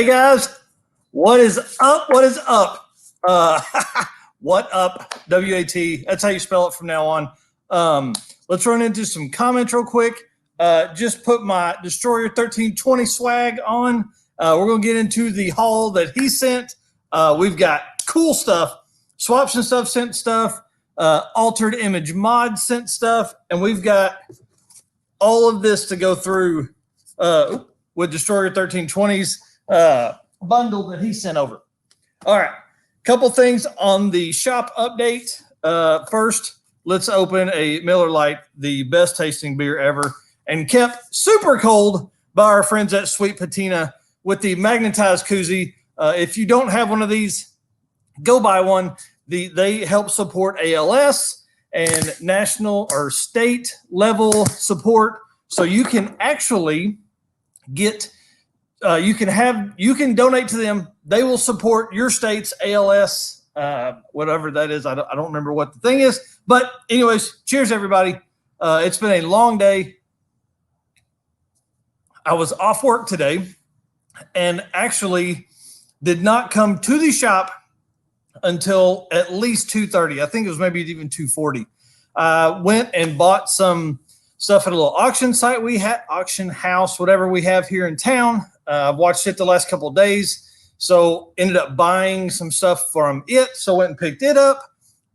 Hey guys, what is up? What is up? What up? WAT. That's how you spell it from now on. Let's run into some comments real quick. Just put my Destroyer 1320 swag on. We're going to get into the haul that he sent. We've got cool stuff. Swaps and stuff sent stuff. Altered image mod sent stuff. And we've got all of this to go through with Destroyer 1320's bundle that he sent over. All right. Couple things on the shop update. First, let's open a Miller Lite, the best tasting beer ever, and kept super cold by our friends at Sweet Patina with the magnetized koozie. If you don't have one of these, go buy one. They help support ALS and national or state level support, so you can actually get you can donate to them. They will support your state's ALS, whatever that is. I don't remember what the thing is, but anyways, cheers everybody. It's been a long day. I was off work today and actually did not come to the shop until at least 2:30. I think it was maybe even 2:40. Went and bought some stuff at a little auction site we had, auction house, whatever we have here in town. I've watched it the last couple of days, so ended up buying some stuff from it. So went and picked it up,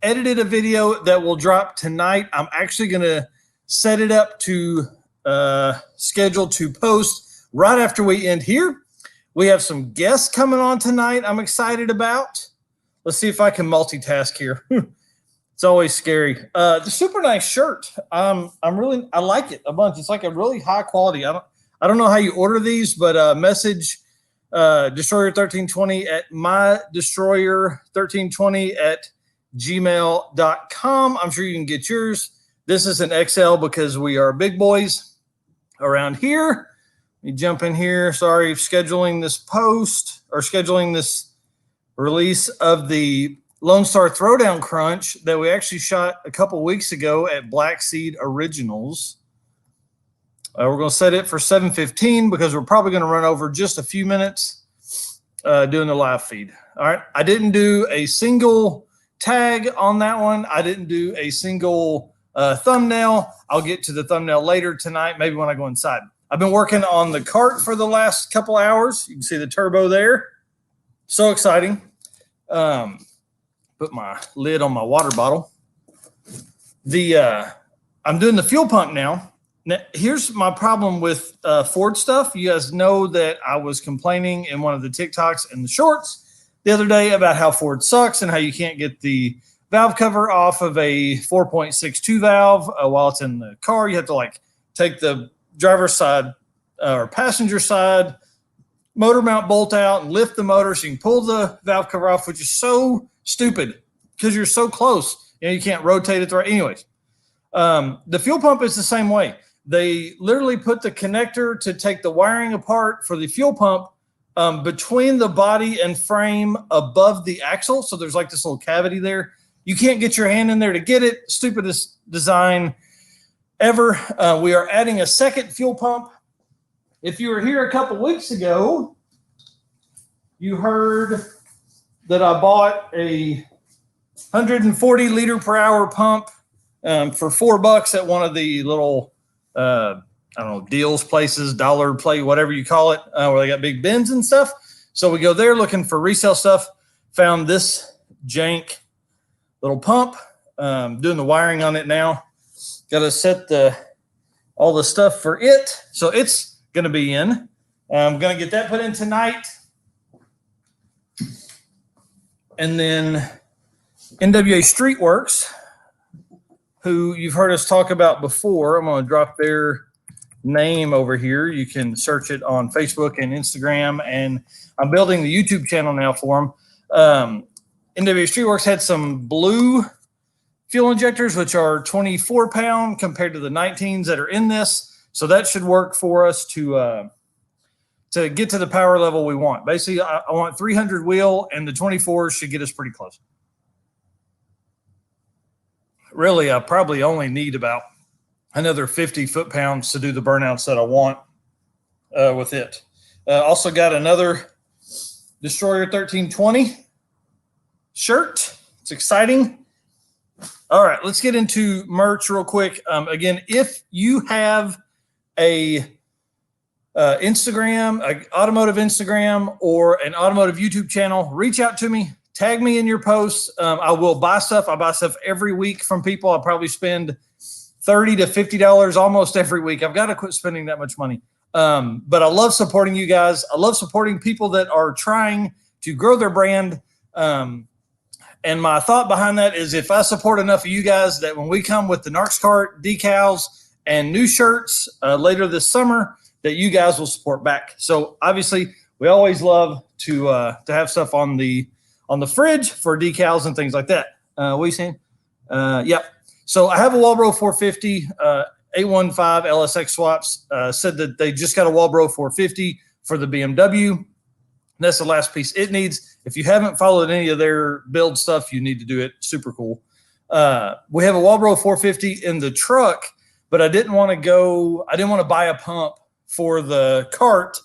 edited a video that will drop tonight. I'm actually going to set it up to schedule to post right after we end here. We have some guests coming on tonight I'm excited about. Let's see if I can multitask here. It's always scary. The super nice shirt. I like it a bunch. It's like a really high quality. I don't know how you order these, but message Destroyer 1320 at mydestroyer1320@gmail.com. I'm sure you can get yours. This is an XL because we are big boys around here. Let me jump in here. Sorry, scheduling this post or scheduling this release of the Lone Star Throwdown Crunch that we actually shot a couple weeks ago at Black Seed Originals. We're going to set it for 7:15 because we're probably going to run over just a few minutes doing the live feed. All right. I didn't do a single tag on that one. I didn't do a single thumbnail. I'll get to the thumbnail later tonight, maybe when I go inside. I've been working on the cart for the last couple hours. You can see the turbo there. So exciting. Put my lid on my water bottle. I'm doing the fuel pump now. Now, here's my problem with Ford stuff. You guys know that I was complaining in one of the TikToks and the shorts the other day about how Ford sucks and how you can't get the valve cover off of a 4.62 valve while it's in the car. You have to like take the driver's side or passenger side motor mount bolt out and lift the motor so you can pull the valve cover off, which is so stupid because you're so close. You can't rotate it the right. Anyways, the fuel pump is the same way. They literally put the connector to take the wiring apart for the fuel pump between the body and frame above the axle. So there's like this little cavity there. You can't get your hand in there to get it. Stupidest design ever. We are adding a second fuel pump. If you were here a couple weeks ago, you heard that I bought a 140 liter per hour pump for $4 at one of the little I don't know, deals places, dollar play, whatever you call it, where they got big bins and stuff. So we go there looking for resale stuff, found this jank little pump, doing the wiring on it now. Got to set all the stuff for it. So it's going to be in. I'm going to get that put in tonight. And then NWA Streetworks, who you've heard us talk about before. I'm going to drop their name over here. You can search it on Facebook and Instagram, and I'm building the YouTube channel now for them. NWA Streetworks had some blue fuel injectors, which are 24 pound compared to the 19s that are in this. So that should work for us to get to the power level we want. Basically, I want 300 wheel, and the 24s should get us pretty close. Really, I probably only need about another 50 foot-pounds to do the burnouts that I want with it. Also got another Destroyer1320 shirt. It's exciting. All right, let's get into merch real quick. Again, if you have a Instagram, an automotive Instagram, or an automotive YouTube channel, reach out to me. Tag me in your posts. I will buy stuff. I buy stuff every week from people. I probably spend $30 to $50 almost every week. I've got to quit spending that much money. But I love supporting you guys. I love supporting people that are trying to grow their brand. And my thought behind that is if I support enough of you guys that when we come with the Narx cart, decals, and new shirts later this summer, that you guys will support back. So obviously we always love to have stuff on the fridge for decals and things like that. What are you saying? Yep. So I have a Walbro 450, 815 LSX swaps, said that they just got a Walbro 450 for the BMW. That's the last piece it needs. If you haven't followed any of their build stuff, you need to do it. Super cool. We have a Walbro 450 in the truck, but I didn't want to buy a pump for the cart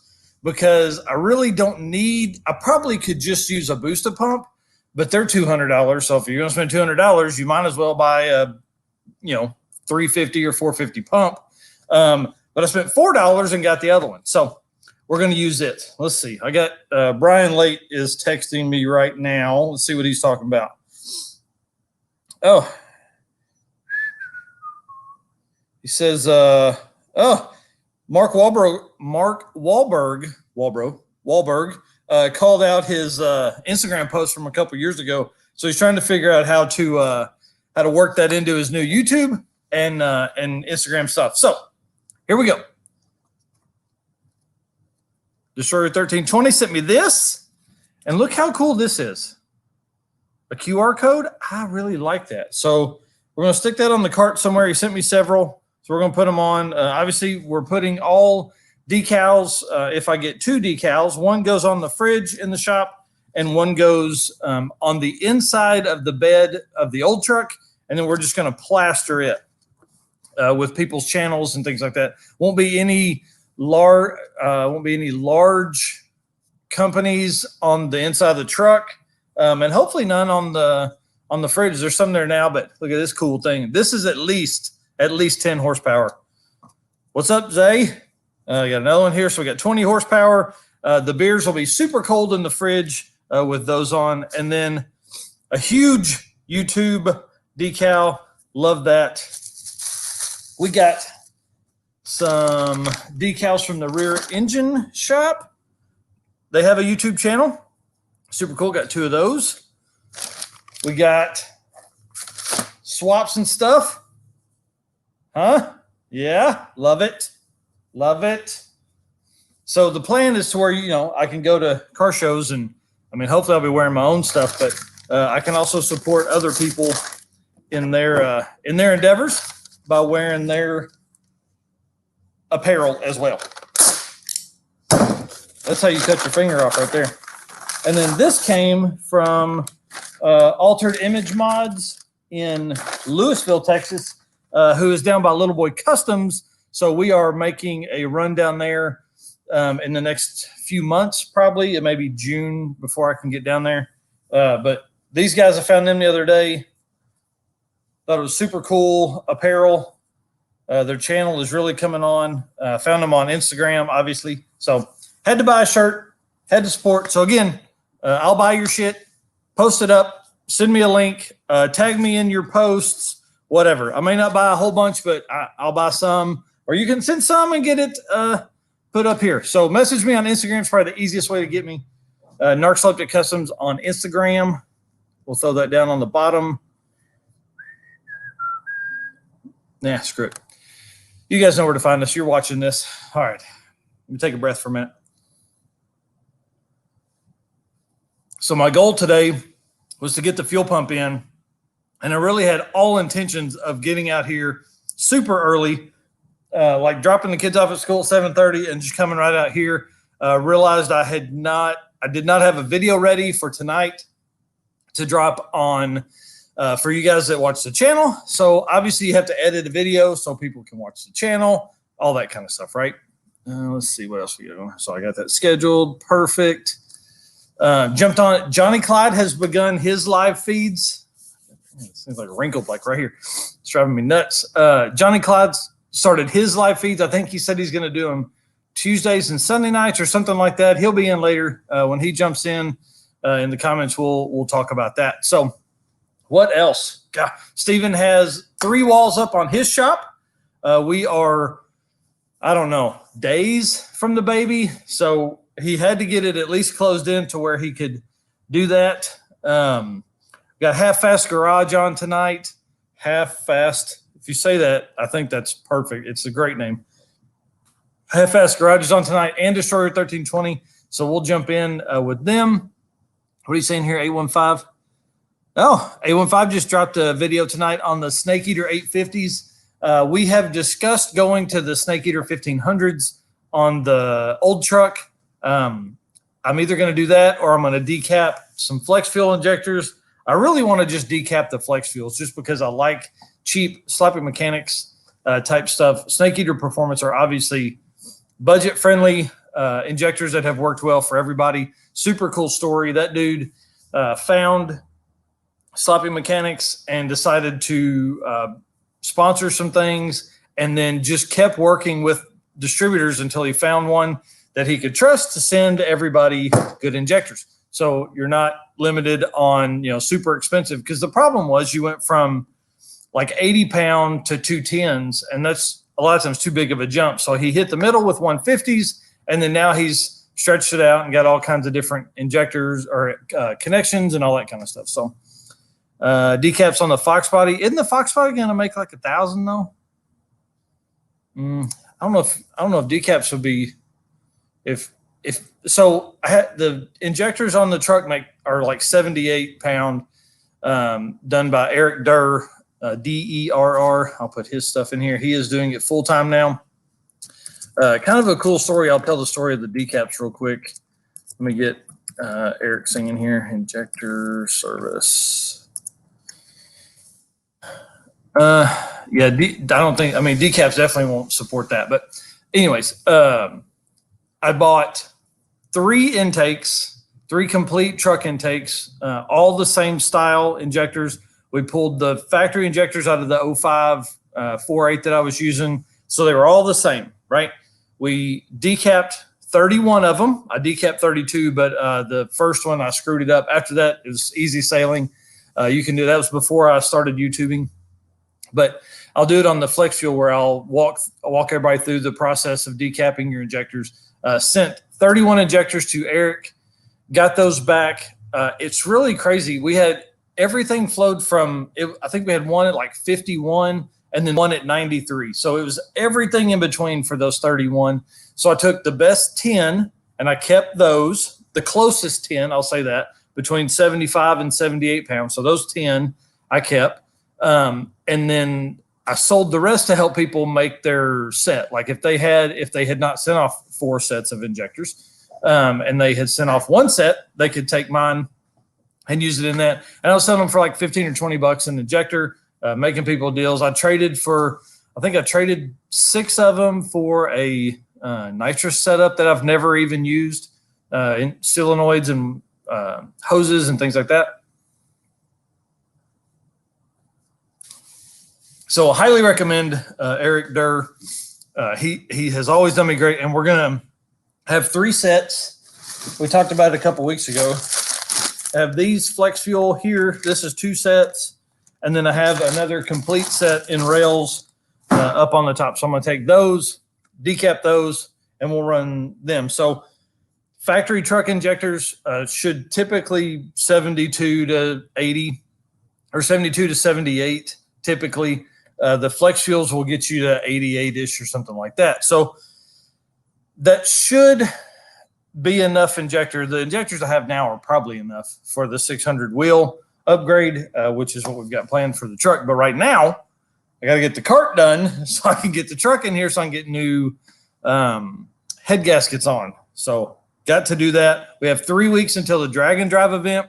because I really don't need, I probably could just use a booster pump, but they're $200. So if you're going to spend $200, you might as well buy a, 350 or 450 pump. But I spent $4 and got the other one. So we're going to use it. Let's see. I got Brian Late is texting me right now. Let's see what he's talking about. Oh, he says, Mark Wahlberg called out his Instagram post from a couple years ago. So he's trying to figure out how to work that into his new YouTube and Instagram stuff. So here we go. Destroyer1320 sent me this, and look how cool this is. A QR code. I really like that. So we're going to stick that on the cart somewhere. He sent me several, so we're going to put them on. Obviously, we're putting all decals. If I get 2 decals, one goes on the fridge in the shop, and one goes on the inside of the bed of the old truck, and then we're just going to plaster it with people's channels and things like that. Won't be any large companies on the inside of the truck, and hopefully none on the fridge. There's some there now, but look at this cool thing. This is at least 10 horsepower. What's up, Zay? I got another one here. So we got 20 horsepower. The beers will be super cold in the fridge with those on, and then a huge YouTube decal. Love that. We got some decals from the rear engine shop. They have a YouTube channel. Super cool. Got 2 of those. We got swaps and stuff. Huh? Yeah. Love it. Love it. So the plan is to where, I can go to car shows and, hopefully I'll be wearing my own stuff, but I can also support other people in their endeavors by wearing their apparel as well. That's how you cut your finger off right there. And then this came from Altered Image Mods in Louisville, Texas, who is down by Little Boy Customs. So we are making a run down there in the next few months, probably. It may be June before I can get down there. But these guys, I found them the other day. Thought it was super cool apparel. Their channel is really coming on. Found them on Instagram, obviously. So had to buy a shirt, had to support. So again, I'll buy your shit, post it up, send me a link, tag me in your posts, whatever. I may not buy a whole bunch, but I'll buy some. Or you can send some and get it put up here. So message me on Instagram is probably the easiest way to get me. Narxoleptic Customs on Instagram. We'll throw that down on the bottom. Nah, screw it. You guys know where to find us. You're watching this. All right. Let me take a breath for a minute. So my goal today was to get the fuel pump in, and I really had all intentions of getting out here super early, like dropping the kids off at school at 7:30 and just coming right out here. Realized I did not have a video ready for tonight to drop on for you guys that watch the channel. So obviously you have to edit a video so people can watch the channel, all that kind of stuff, right? Let's see what else we got. So I got that scheduled. Perfect. Jumped on it. Johnny Clyde has begun his live feeds. It seems like wrinkled, like right here. It's driving me nuts. Johnny Clyde started his live feeds. I think he said he's going to do them Tuesdays and Sunday nights or something like that. He'll be in later. When he jumps in the comments, we'll talk about that. So what else? God, Steven has 3 walls up on his shop. We are, I don't know, days from the baby. So he had to get it at least closed in to where he could do that. Got Half Fast Garage on tonight. Half Fast. If you say that, I think that's perfect. It's a great name. Half Fast Garage is on tonight and Destroyer1320. So we'll jump in with them. What are you saying here, 815? Oh, 815 just dropped a video tonight on the Snake Eater 850s. We have discussed going to the Snake Eater 1500s on the old truck. I'm either going to do that or I'm going to decap some flex fuel injectors. I really want to just decap the flex fuels just because I like cheap Sloppy Mechanics type stuff. Snake Eater Performance are obviously budget friendly injectors that have worked well for everybody. Super cool story. That dude found Sloppy Mechanics and decided to sponsor some things and then just kept working with distributors until he found one that he could trust to send everybody good injectors. So you're not limited on, super expensive, because the problem was you went from like 80 pound to 210s, and that's a lot of times too big of a jump. So he hit the middle with 150s, and then now he's stretched it out and got all kinds of different injectors or connections and all that kind of stuff. So decaps on the Fox body. Isn't the Fox body going to make like 1,000 though? I don't know if decaps would be, if so. I had the injectors on the truck are like 78 pound, done by Eric Durr, DERR. I'll put his stuff in here. He is doing it full time now. Kind of a cool story. I'll tell the story of the decaps real quick. Let me get Eric singing here. Injector service. Yeah, decaps definitely won't support that. But anyways, I bought 3 intakes, 3 complete truck intakes, all the same style injectors. We pulled the factory injectors out of the 05 4.8 that I was using. So they were all the same, right? We decapped 31 of them. I decapped 32, but the first one I screwed it up. After that, it was easy sailing. You can do that. It was before I started YouTubing. But I'll do it on the flex fuel where I'll walk everybody through the process of decapping your injectors. Sent 31 injectors to Eric, got those back. It's really crazy. We had everything flowed from, I think we had one at like 51 and then one at 93. So it was everything in between for those 31. So I took the best 10 and I kept those, the closest 10, I'll say that, between 75 and 78 pounds. So those 10 I kept. And then I sold the rest to help people make their set. Like if they had not sent off 4 sets of injectors, and they had sent off 1 set, they could take mine and use it in that. And I was selling them for like 15 or 20 bucks an injector, making people deals. I traded 6 of them for a nitrous setup that I've never even used, in solenoids and hoses and things like that. So I highly recommend Eric Durr. He has always done me great, and we're gonna have 3 sets. We talked about it a couple weeks ago. I have these flex fuel here. This is 2 sets, and then I have another complete set in rails up on the top. So I'm gonna take those, decap those, and we'll run them. So factory truck injectors should typically 72 to 80 or 72 to 78 typically. The flex fuels will get you to 88-ish or something like that. So that should be enough injector. The injectors I have now are probably enough for the 600 wheel upgrade, which is what we've got planned for the truck. But right now, I got to get the cart done so I can get the truck in here so I can get new head gaskets on. So got to do that. We have 3 weeks until the Drag and Drive event.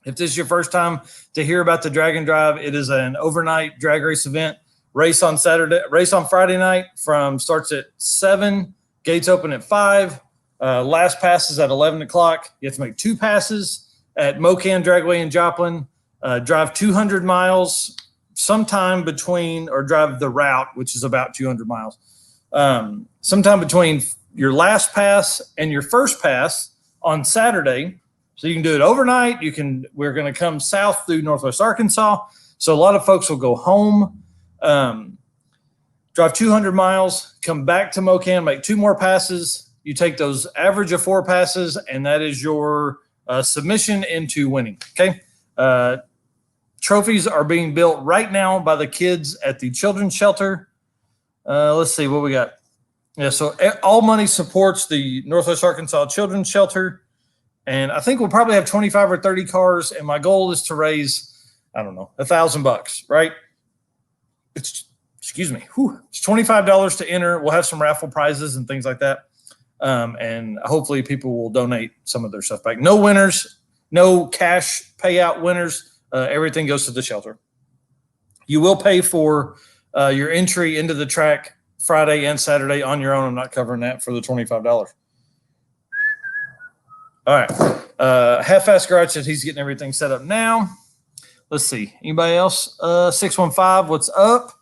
If this is your first time to hear about the Drag and Drive, it is an overnight drag race event. Race on Friday night starts at 7, gates open at 5. Last pass is at 11 o'clock. You have to make 2 passes at Mocan, Dragway, and Joplin. Drive 200 miles sometime between, or drive the route, which is about 200 miles. Sometime between your last pass and your first pass on Saturday. So you can do it overnight. We're going to come south through Northwest Arkansas. So a lot of folks will go home, drive 200 miles, come back to Mocan, make 2 more passes. You take those average of 4 passes, and that is your submission into winning. Okay. Trophies are being built right now by the kids at the children's shelter. Let's see what we got. Yeah, so all money supports the Northwest Arkansas Children's Shelter. And I think we'll probably have 25 or 30 cars. And my goal is to raise, I don't know, $1,000, right? Excuse me. It's $25 to enter. We'll have some raffle prizes and things like that. And hopefully people will donate some of their stuff back. No winners, no cash payout winners. Everything goes to the shelter. You will pay for your entry into the track Friday and Saturday on your own. I'm not covering that for the $25. All right. Half-Fast Garage said he's getting everything set up now. Let's see. Anybody else? 615, what's up?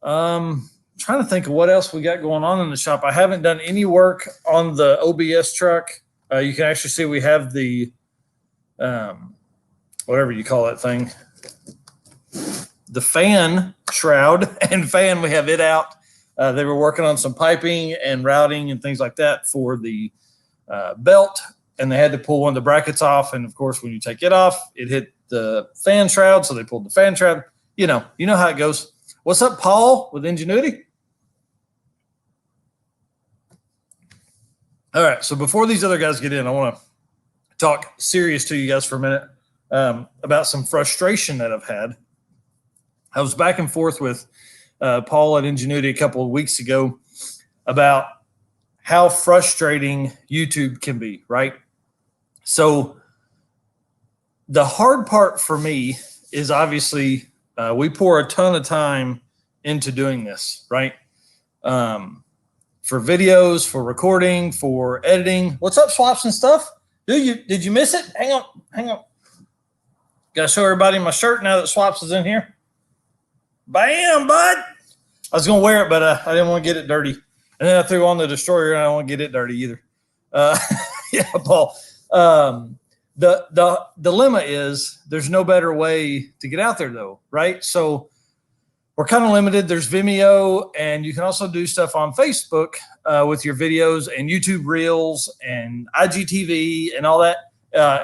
Trying to think of what else we got going on in the shop. I haven't done any work on the OBS truck. You can actually see we have the, whatever you call that thing, the fan shroud and fan. We have it out. They were working on some piping and routing and things like that for the belt, and they had to pull one of the brackets off. And of course, when you take it off, it hit the fan shroud. So they pulled the fan shroud. You know how it goes. What's up, Paul, with Ingenuity? All right. So before these other guys get in, I want to talk serious to you guys for a minute about some frustration that I've had. I was back and forth with Paul at Ingenuity a couple of weeks ago about how frustrating YouTube can be, right? So the hard part for me is obviously we pour a ton of time into doing this, right? For videos, for recording, for editing. What's up, Swaps and stuff? Did you miss it? Hang on. Got to show everybody my shirt now that Swaps is in here. Bam, bud. I was going to wear it, but I didn't want to get it dirty. And then I threw on the Destroyer, and I don't want to get it dirty either. Yeah, Paul. The dilemma is there's no better way to get out there, though, right? So we're kind of limited. There's Vimeo, and you can also do stuff on Facebook with your videos and YouTube Reels and IGTV and all that.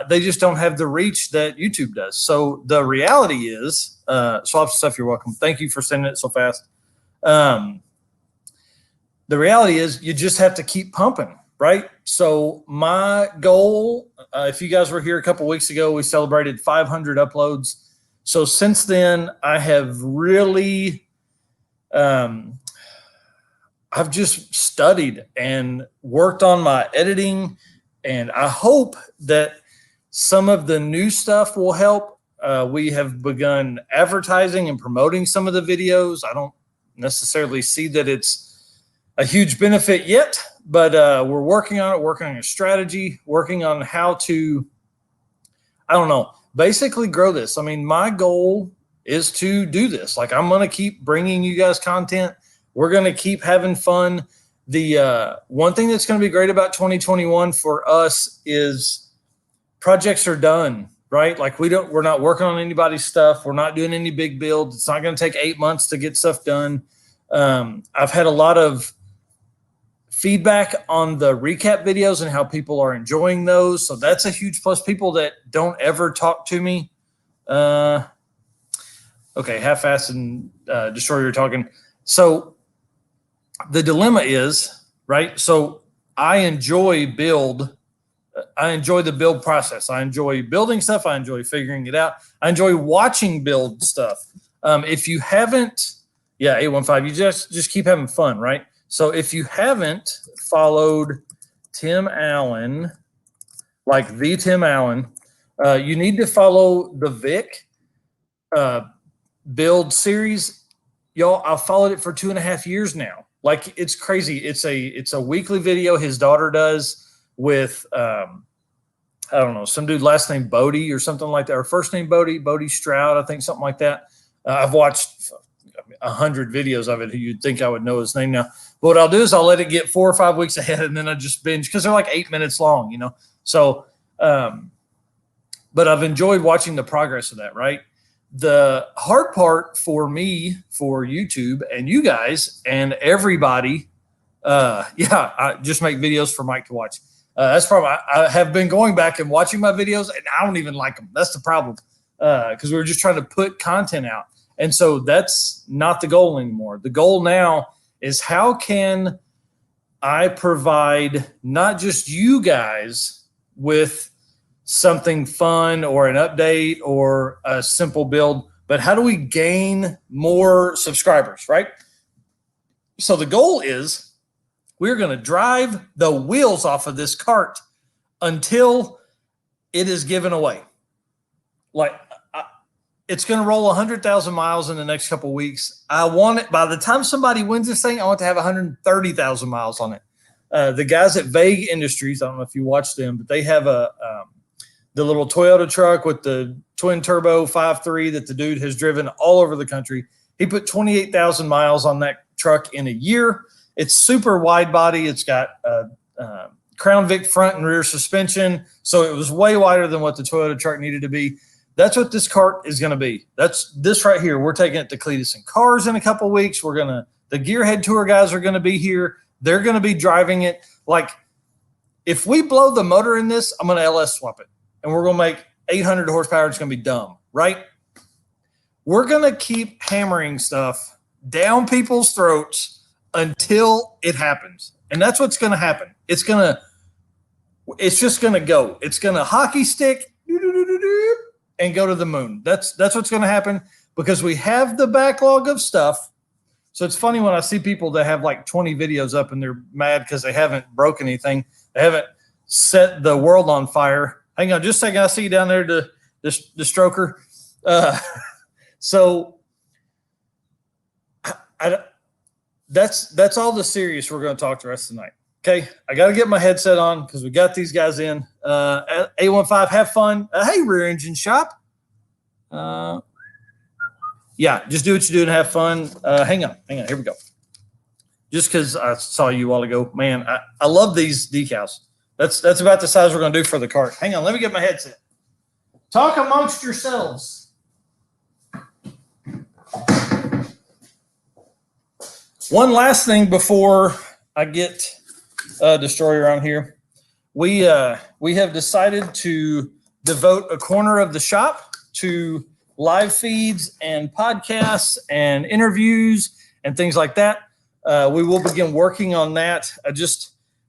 They just don't have the reach that YouTube does. So the reality is, Swaps stuff, you're welcome. Thank you for sending it so fast. The reality is you just have to keep pumping, right? So my goal, if you guys were here a couple weeks ago, we celebrated 500 uploads. So since then, I have really, I've just studied and worked on my editing, and I hope that some of the new stuff will help. We have begun advertising and promoting some of the videos. I don't necessarily see that it's a huge benefit yet, but we're working on it, working on a strategy, working on how to, I don't know, basically grow this. I mean, my goal is to do this. Like, I'm going to keep bringing you guys content. We're going to keep having fun. The one thing that's going to be great about 2021 for us is projects are done, right? Like we're not working on anybody's stuff. We're not doing any big builds. It's not going to take 8 months to get stuff done. I've had a lot of feedback on the recap videos and how people are enjoying those. So that's a huge plus. People that don't ever talk to me. Okay. Half-Fast and Destroyer, you're talking. So the dilemma is, right? So I enjoy the build process. I enjoy building stuff. I enjoy figuring it out. I enjoy watching build stuff. If you haven't, 815, you just keep having fun, right? So if you haven't followed Tim Allen, like the Tim Allen, you need to follow the Vic build series. Y'all, I've followed it for 2.5 years now. Like, it's crazy. It's a weekly video his daughter does with I don't know, some dude last name Bodie or something like that, or first name Bodie Stroud, I think, something like that. I've watched 100 videos of it. You'd think I would know his name now. But what I'll do is I'll let it get 4 or 5 weeks ahead, and then I just binge because they're like 8 minutes long, you know. So, but I've enjoyed watching the progress of that. Right. The hard part for me, for YouTube and you guys and everybody, I just make videos for Mike to watch. That's probably, I have been going back and watching my videos, and I don't even like them. That's the problem, because we were just trying to put content out. And so that's not the goal anymore. The goal now is, how can I provide not just you guys with something fun or an update or a simple build, but how do we gain more subscribers, right? So the goal is, we're going to drive the wheels off of this cart until it is given away. Like, it's going to roll 100,000 miles in the next couple of weeks. I want it, by the time somebody wins this thing, I want to have 130,000 miles on it. The guys at Vague Industries, I don't know if you watch them, but they have the little Toyota truck with the twin turbo 5.3 that the dude has driven all over the country. He put 28,000 miles on that truck in a year. It's super wide body. It's got Crown Vic front and rear suspension. So it was way wider than what the Toyota truck needed to be. That's what this cart is going to be. That's this right here. We're taking it to Cletus and Cars in a couple of weeks. The Gearhead Tour guys are going to be here. They're going to be driving it. Like, if we blow the motor in this, I'm going to LS swap it. And we're going to make 800 horsepower. It's going to be dumb, right? We're going to keep hammering stuff down people's throats until it happens. And that's what's going to happen. It's just going to go. It's going to hockey stick and go to the moon. That's what's going to happen, because we have the backlog of stuff. So it's funny when I see people that have like 20 videos up and they're mad because they haven't broken anything. They haven't set the world on fire. Hang on just a second. I see you down there, the stroker. So that's all the serious we're going to talk the rest of the night. Okay, I got to get my headset on because we got these guys in. A15, have fun. Hey, Rear Engine Shop. Yeah, just do what you do and have fun. Hang on. Here we go. Just because I saw you a while ago, man, I love these decals. That's about the size we're going to do for the cart. Hang on, let me get my headset. Talk amongst yourselves. One last thing before I get Destroyer on here. We have decided to devote a corner of the shop to live feeds and podcasts and interviews and things like that. We will begin working on that.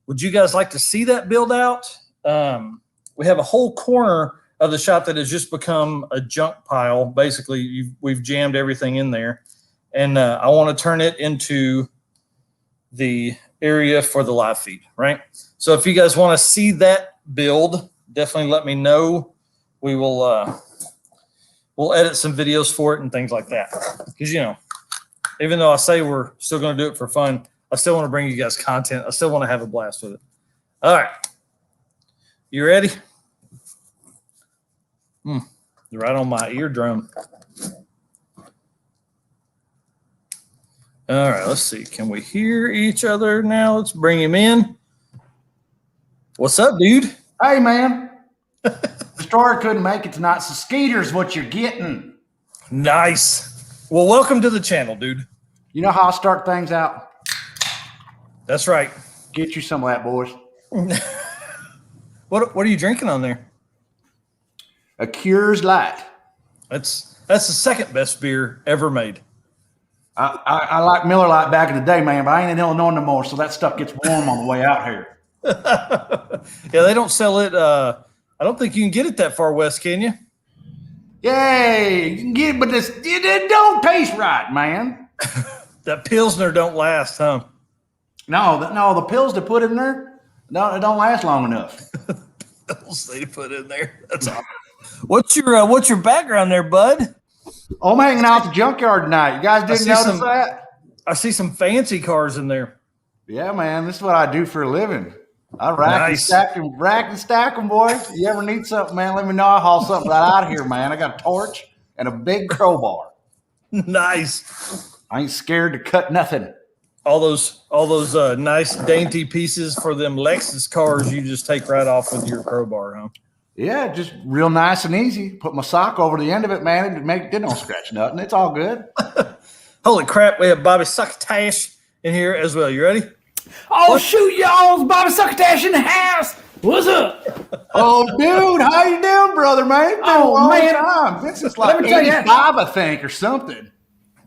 Would you guys like to see that build out? We have a whole corner of the shop that has just become a junk pile. Basically, we've jammed everything in there. And I want to turn it into the area for the live feed, right? So if you guys want to see that build, definitely let me know. We will we'll edit some videos for it and things like that. Because, even though I say we're still going to do it for fun, I still want to bring you guys content. I still want to have a blast with it. All right. You ready? Right on my eardrum. All right, let's see. Can we hear each other now? Let's bring him in. What's up, dude? Hey, man. Destroyer couldn't make it tonight, so Skeeter's what you're getting. Nice. Well, welcome to the channel, dude. You know how I start things out? That's right. Get you some of that, boys. What are you drinking on there? A Coors Light. That's the second best beer ever made. I like Miller Lite back in the day, man, but I ain't in Illinois no more, so that stuff gets warm on the way out here. Yeah, they don't sell it. I don't think you can get it that far west, can you? Yay, you can get it, but it don't taste right, man. That Pilsner don't last, huh? No, the pills they put in there, no, it don't last long enough. Pills they put in there. That's awesome. What's your background there, bud? Oh, I'm hanging out at the junkyard tonight. You guys didn't notice that? I see some fancy cars in there. Yeah, man. This is what I do for a living. I rack and stack them, boys. You ever need something, man? Let me know. I'll haul something right out of here, man. I got a torch and a big crowbar. Nice. I ain't scared to cut nothing. All those nice dainty pieces for them Lexus cars you just take right off with your crowbar, huh? Yeah, just real nice and easy. Put my sock over the end of it, man. It don't scratch nothing. It's all good. Holy crap, we have Bobby Succotash in here as well. You ready? Oh, shoot, y'all. It's Bobby Succotash in the house. What's up? Oh, dude. How you doing, brother, man? It's been a long time. This is like 85, I think, or something.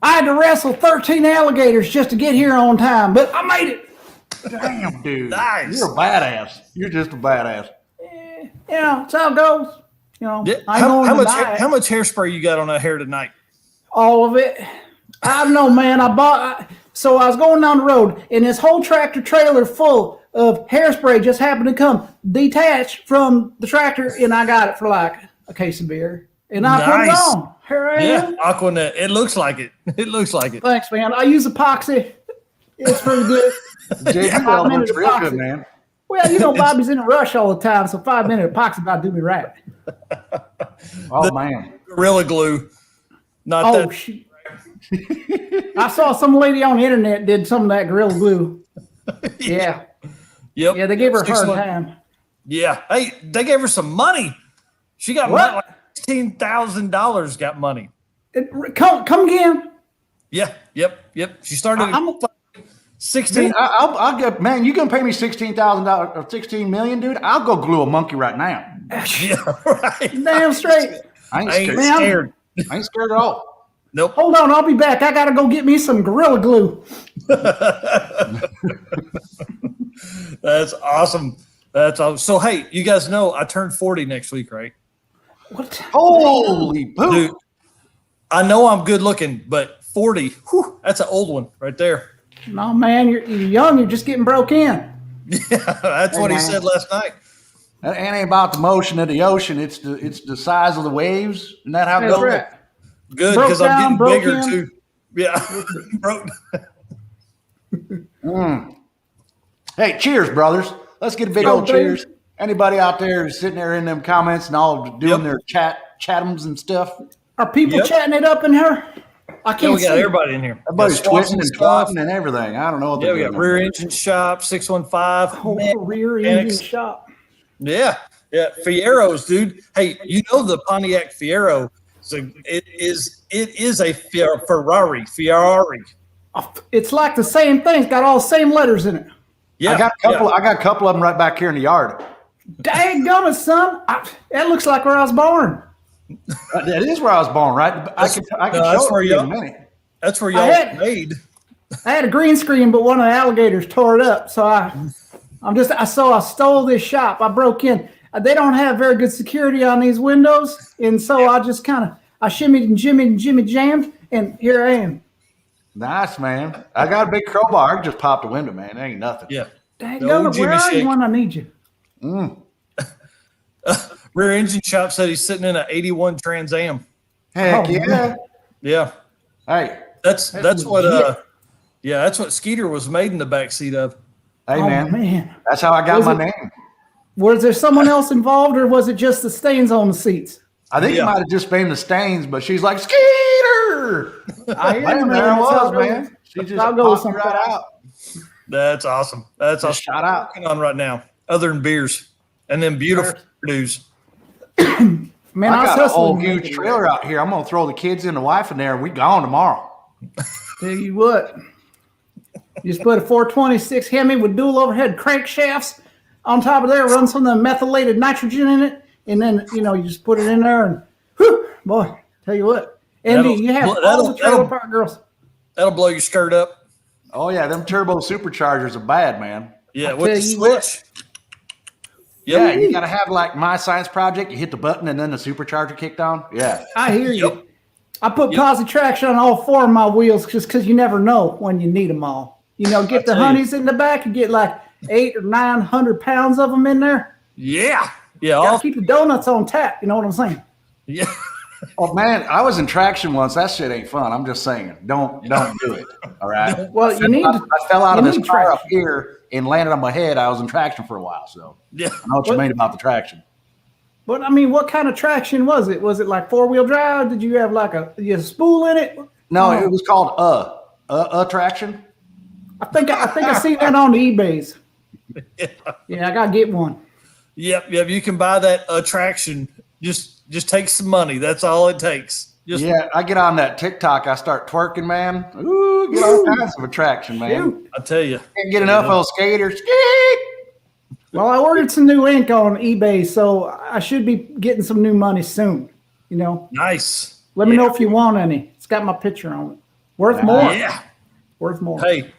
I had to wrestle 13 alligators just to get here on time, but I made it. Damn, dude. Nice. You're a badass. You're just a badass. You know, it's how it goes. You know, Yeah. How much hairspray you got on that hair tonight? All of it. I don't know, man. So I was going down the road, and this whole tractor trailer full of hairspray just happened to come detached from the tractor, and I got it for like a case of beer. And I put it on. Here I am. Yeah, Aquanet. It looks like it. It looks like it. Thanks, man. I use epoxy. It's pretty good. JP looks real good, man. Well, you know, Bobby's in a rush all the time, so 5-minute epoxy about to do me right. Oh, man. Gorilla glue. Oh, shoot. I saw some lady on the internet did some of that Gorilla Glue. Yeah. Yep. Yeah, they gave her a hard time. Yeah. Hey, they gave her some money. She got money, like $16,000 got money. Come again. Yeah. Yep. She started at 16. Dude, I'll get, man, you gonna pay me $16,000 or $16 million, dude? I'll go glue a monkey right now. Yeah, right. Damn straight. I ain't scared. I ain't scared at all. Nope. Hold on, I'll be back. I gotta go get me some Gorilla Glue. That's awesome. That's awesome. So hey, you guys know I turned 40 next week, right? What? Holy poop. Dude, I know I'm good looking, but 40, whew, that's an old one right there. No, man, you're young. You're just getting broke in. Yeah, that's what he said last night. That ain't about the motion of the ocean. It's the size of the waves. Isn't that how it goes? Right. Good, because I'm getting bigger in. too. Yeah, broke. Hey, cheers, brothers. Let's get a big old cheers. Anybody out there who's sitting there in them comments and all doing their chatums and stuff? Are people chatting it up in here? I can't we got everybody in here. Everybody's twitching and twatting and everything. I don't know what they're doing. We got Rear Engine Shop, 615. Rear Engine Shop. Yeah. Fieros, dude. Hey, you know the Pontiac Fiero. So it is a Ferrari. It's like the same thing. It's got all the same letters in it. Yeah. I got a couple of them right back here in the yard. Dang son. That looks like where I was born. That is where I was born, right? I can show it in a minute. That's where y'all made. I had a green screen, but one of the alligators tore it up. So I stole this shop. I broke in. They don't have very good security on these windows, and so I just I shimmied and jimmy jammed, and here I am. Nice, man. I got a big crowbar. I just popped a window, man. It ain't nothing. Yeah. Dang, where are you when I need you? Rear Engine Shop said he's sitting in an 81 Trans Am. Heck yeah. Man. Yeah. Hey. That's what that's what Skeeter was made in the back seat of. Hey man. That's how I got my name. Was there someone else involved, or was it just the stains on the seats? I think it might have just been the stains, but she's like, Skeeter! I hear you, there I was, man. She just popped right out. That's awesome. That's awesome. Shot out. Working on right now, other than beers and then beautiful dudes. Man, I got a whole huge trailer out here. I'm gonna throw the kids and the wife in there, and we gone tomorrow. Tell you what, you just put a 426 Hemi with dual overhead crankshafts on top of there, run some of the methylated nitrogen in it, and then you just put it in there, and whew, boy, tell you what, Andy, you have all the trailer park girls. That'll blow your skirt up. Oh yeah, them turbo superchargers are bad, man. Yeah, with the switch. Yeah, you gotta have like My Science Project. You hit the button and then the supercharger kicked on. Yeah, I hear you. I put positive traction on all 4 of my wheels just because you never know when you need them all. Get the honeys in the back. You get like 800 or 900 pounds of them in there. Yeah. Gotta keep the donuts on tap. You know what I'm saying? Yeah. Oh man, I was in traction once. That shit ain't fun. I'm just saying, don't do it. All right. Well, I fell out of this car traction up here and landed on my head. I was in traction for a while, so Yeah. I know what you mean about the traction. But I mean, what kind of traction was it? Was it like 4-wheel drive? Did you have like a spool in it? No, it was called traction. I think I seen that on the eBays. Yeah, I gotta get one. Yep. You can buy that attraction. Just take some money. That's all it takes. I get on that TikTok. I start twerking, man. Ooh, get all kinds of attraction, man. I tell you, Can't get enough of those skaters. Well, I ordered some new ink on eBay, so I should be getting some new money soon. You know. nice. Let me know if you want any. It's got my picture on it. Worth more. Yeah. Worth more. Hey,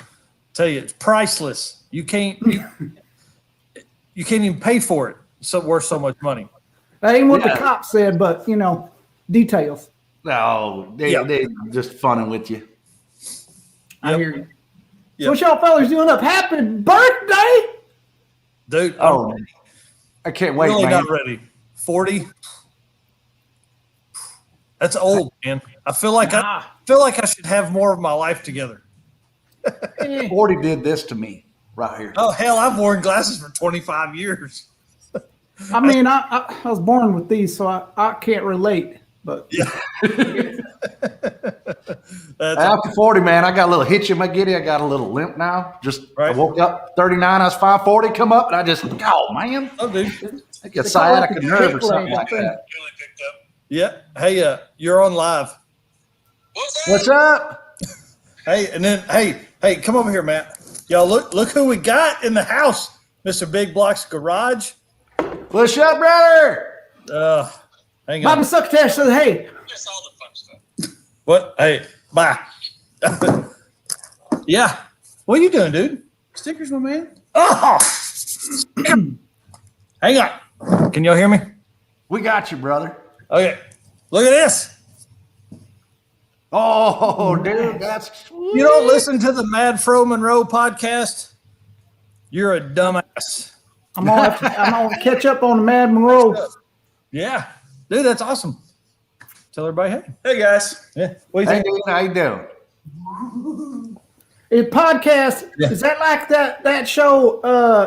tell you, it's priceless. You can't even pay for it. So worth so much money. That ain't what the cop said, but details. No, they just funning with you. I hear you. Yep. So what y'all fellas doing up? Happy birthday! Dude, I can't wait, really man. not ready. 40. That's old, man. I feel like I should have more of my life together. 40 did this to me right here. Oh hell, I've worn glasses for 25 years. I mean, I was born with these, so I can't relate. But After 40, man, I got a little hitch in my giddy. I got a little limp now. I woke up 39. I was 540. Come up, and I just, man. Oh, dude. I get sciatica nerve or something like that. Yeah. Hey, you're on live. What's up? Hey, and then hey, come over here, Matt. Y'all look who we got in the house, Mr. Big Block's garage. What's up, brother? Hang on. Bobby Succotash says, "Hey, Just all the fun stuff. What? Hey, bye. Yeah. What are you doing, dude? Stickers, my man. Oh. Hang on. Can y'all hear me? We got you, brother. Okay. Look at this. Oh, dude, that's sweet. You don't listen to the Mad Fro Monroe podcast? You're a dumbass. I'm gonna catch up on the Mad Monroe." Yeah. Dude, that's awesome. Tell everybody, hey. Hey, guys. Yeah. What do you Hey, think? dude, how you doing? A podcast is that like that show?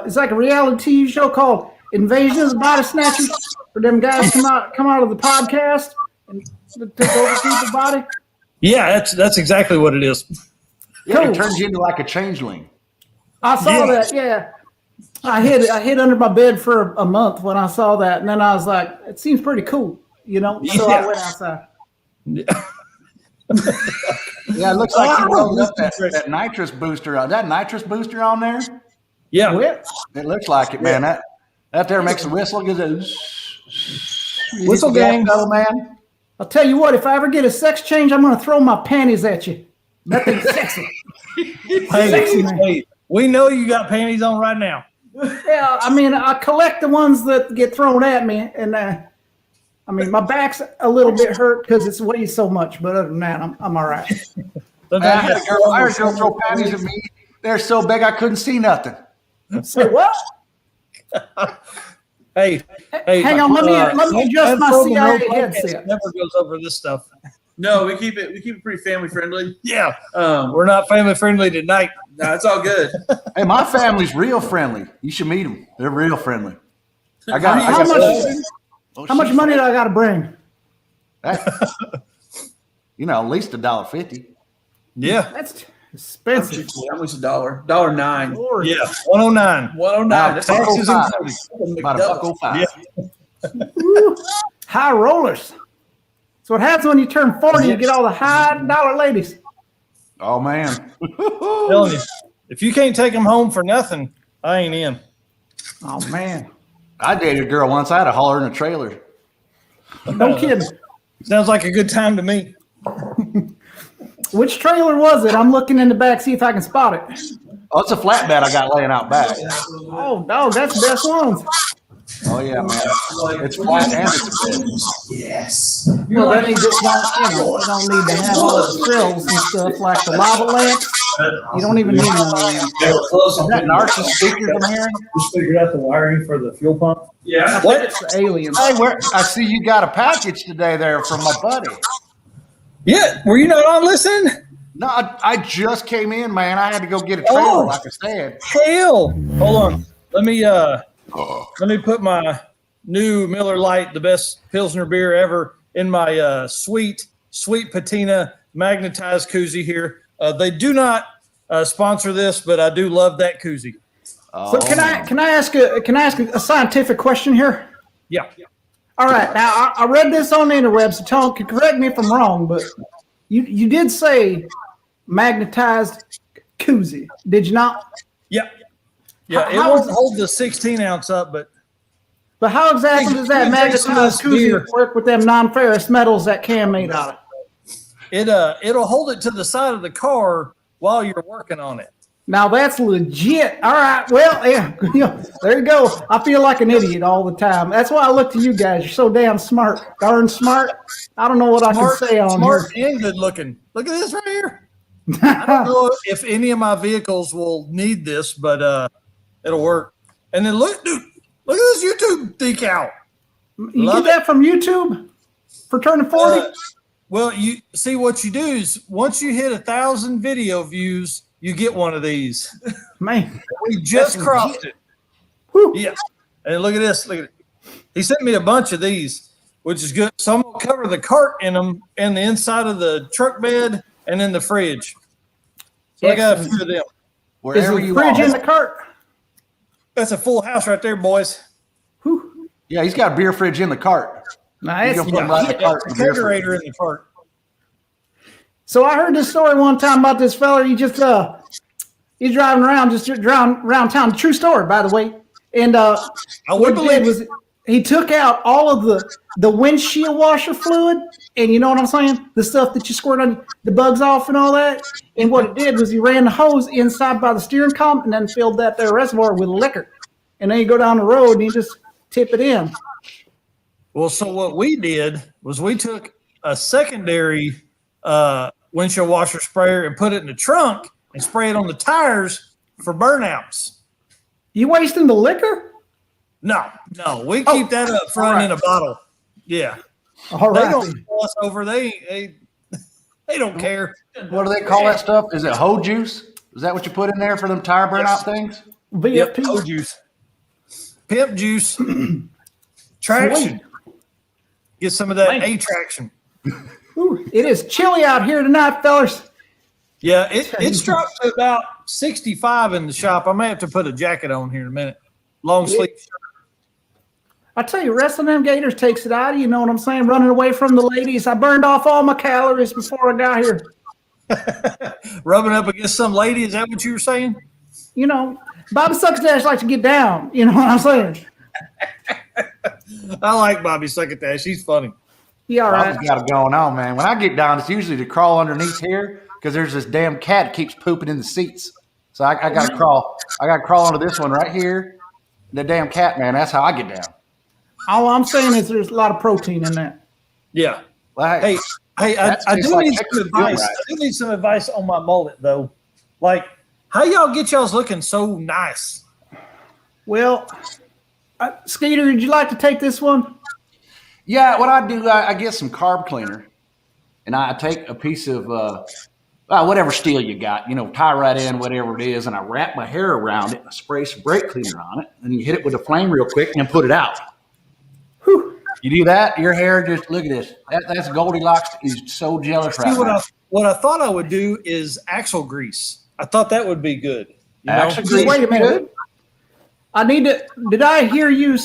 It's like a reality TV show called Invasion of the Body Snatchers, where them guys come out of the podcast and take over people's body. Yeah, that's exactly what it is. Yeah, Cool. it turns you into like a changeling. I saw Yeah. that. Yeah, I hid under my bed for a month when I saw that, and then I was like, "It seems pretty cool," So I Yeah. went outside. Yeah, it looks like you rolled up that nitrous booster. That nitrous booster on there? Yeah. Well, It looks like it, man. That there makes a whistle. Gives a Whistle gang. though, man. I'll tell you what. If I ever get a sex change, I'm gonna throw my panties at you. That thing's sexy. Sexy, man. Hey, we know you got panties on right now. Yeah, I mean, I collect the ones that get thrown at me, and I mean, my back's a little bit hurt because it's weighs so much, but other than that, I'm all right. I had a girl throw panties at me. They're so big I couldn't see nothing. Say what? Hey, Hang on, let me adjust my Fro CIA Monroe podcast headset. Never goes over this stuff. No, we keep it pretty family friendly. Yeah, we're not family friendly tonight. No, it's all good. Hey, my family's real friendly. You should meet them. They're real friendly. How much money do I got to bring? at least $1.50. Yeah, That's expensive. How much $1.09. Lord. yeah, 109. 109. That's Taxes $1.05. included. About $1.05. Yeah. Woo. High rollers. So what happens when you turn 40? You get all the high dollar ladies. Oh, man. Telling you, if you can't take them home for nothing, I ain't in. Oh man, I dated a girl once. I had to haul her in a trailer. no kidding. Sounds like a good time to me. Which trailer was it? I'm looking in the back, see if I can spot it. Oh, it's a flatbed I got laying out back. Oh, no, that's the best ones. Oh, yeah, man. It's flat and it's a bed. Well, then you just don't need to have all the frills and stuff like the lava lamps. You don't even need one of them. Is that Narxis speakers I'm hearing? Just figured out the wiring for the fuel pump. Yeah. What? It's the aliens. Hey, I see you got a package today there from my buddy. Yeah, were you not on listening? No, I just came in, man. I had to go get a trailer, like I said. Hell, hold on. Let me put my new Miller Lite, the best Pilsner beer ever, in my sweet patina magnetized koozie here. They do not sponsor this, but I do love that koozie. So can I ask a scientific question here? Yeah. All right. Now I read this on the interwebs, so Tom can correct me if I'm wrong, but you did say magnetized koozie, did you not? Yeah. Yeah. It How won't hold the 16-ounce up, but how exactly does that magnetized koozie work with them non-ferrous metals that can made out of? it'll hold it to the side of the car while you're working on it. Now that's legit. All right. Well, yeah. There you go. I feel like an idiot all the time. That's why I look to you guys. You're so damn smart. Darn smart. I don't know what I can say on smart here. and good looking. Look at this right here. I don't know if any of my vehicles will need this, but it'll work. And then look, dude, look at this YouTube decal. You get that from YouTube for turning 40? Well, you see what you do is once you hit 1,000 video views, you get one of these. Man, We just crossed it. whew. Yeah. And look at this. Look at it. He sent me a bunch of these, which is good. Some will cover the cart in them and the inside of the truck bed and in the fridge. So I got a few of them. Is Wherever the you fridge are. in the cart? That's a full house right there, boys. Whew. Yeah, he's got a beer fridge in the cart. Nice. You can put them right in the cart. in the beer fridge. Refrigerator in the cart. So I heard this story one time about this fella. He's driving around, just around town. True story, by the way. And what he did was he took out all of the windshield washer fluid, and you know what I'm saying? The stuff that you squirt on the bugs off and all that. And what it did was he ran the hose inside by the steering column and then filled that there reservoir with liquor. And then you go down the road and you just tip it in. Well, so what we did was we took a secondary windshield washer sprayer and put it in the trunk and spray it on the tires for burnouts. You wasting the liquor? No, we keep that up front in a bottle. Yeah, All they right. don't pull us over. They don't care. What do they call that stuff? Is it hoe juice? Is that what you put in there for them tire burnout things? Yep, VFP. toe juice, pimp juice, traction. Get some of that A traction. Ooh, it is chilly out here tonight, fellas. Yeah, it's dropped to about 65 in the shop. I may have to put a jacket on here in a minute. Long sleeve shirt. I tell you, wrestling them gators takes it out of you. You know what I'm saying? Running away from the ladies. I burned off all my calories before I got here. Rubbing up against some lady. Is that what you were saying? You know, Bobby Succotash likes to get down. You know what I'm saying? I like Bobby Succotash. She's funny. Yeah, all right. I've got it going on, man. When I get down, it's usually to crawl underneath here because there's this damn cat that keeps pooping in the seats. So I got to crawl. I got to crawl onto this one right here. The damn cat, man. That's how I get down. All I'm saying is there's a lot of protein in that. Yeah. Well, Hey, I That's do just like need Texas some advice. Good I do need some advice on my mullet, though. Like, how y'all get y'all's looking so nice? Well, Skeeter, would you like to take this one? yeah, what I do, I get some carb cleaner, and I take a piece of whatever steel you got, tie right in, whatever it is, and I wrap my hair around it and I spray some brake cleaner on it, and you hit it with a flame real quick and then put it out. Whew. You do that, your hair just, look at this. That's Goldilocks is so jealous right now. What I thought I would do is axle grease. I thought that would be good. Axle Just grease wait a is minute. good. I need to. Did I hear you?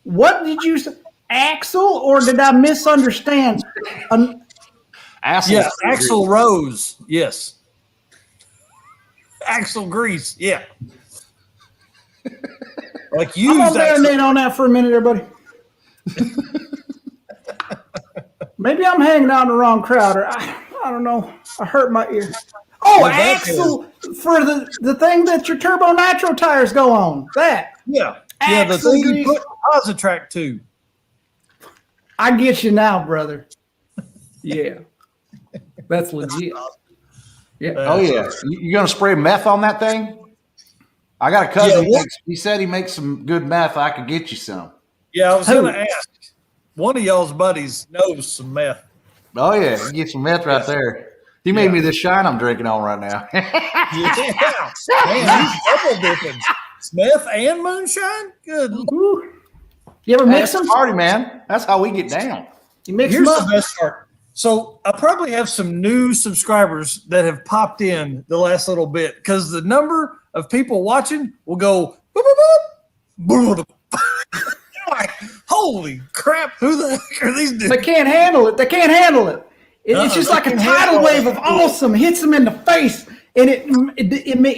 What did you say? Axle, or did I misunderstand? Axle Yeah, grease. axle rose. Yes. Axle grease. Yeah. Like I'm used gonna axle. marinate on that for a minute, everybody. Maybe I'm hanging out in the wrong crowd, or I don't know. I hurt my ear. Oh, Well, that axle for the thing that your turbo nitro tires go on. That. Yeah. Yeah, the Axle thing you grease. put Positrack to. I get you now, brother. Yeah, that's legit. Yeah. Oh yeah, you gonna spray meth on that thing? I got a cousin. He said he makes some good meth. I could get you some. Yeah, I was Who? going to ask. One of y'all's buddies knows some meth. Oh yeah, you get some meth right there. He made me this shine I'm drinking on right now. Yeah. Man, he's double dipping. Meth and moonshine? Good. Ooh. You ever mix them? Party, man. That's how we get down. You mix Here's them the up. best part. So I probably have some new subscribers that have popped in the last little bit because the number of people watching will go boop, boop, boop, boop, boop. Like, holy crap, who the heck are these dudes? They can't handle it. They can't handle it. It's just like a tidal wave of awesome hits them in the face, and it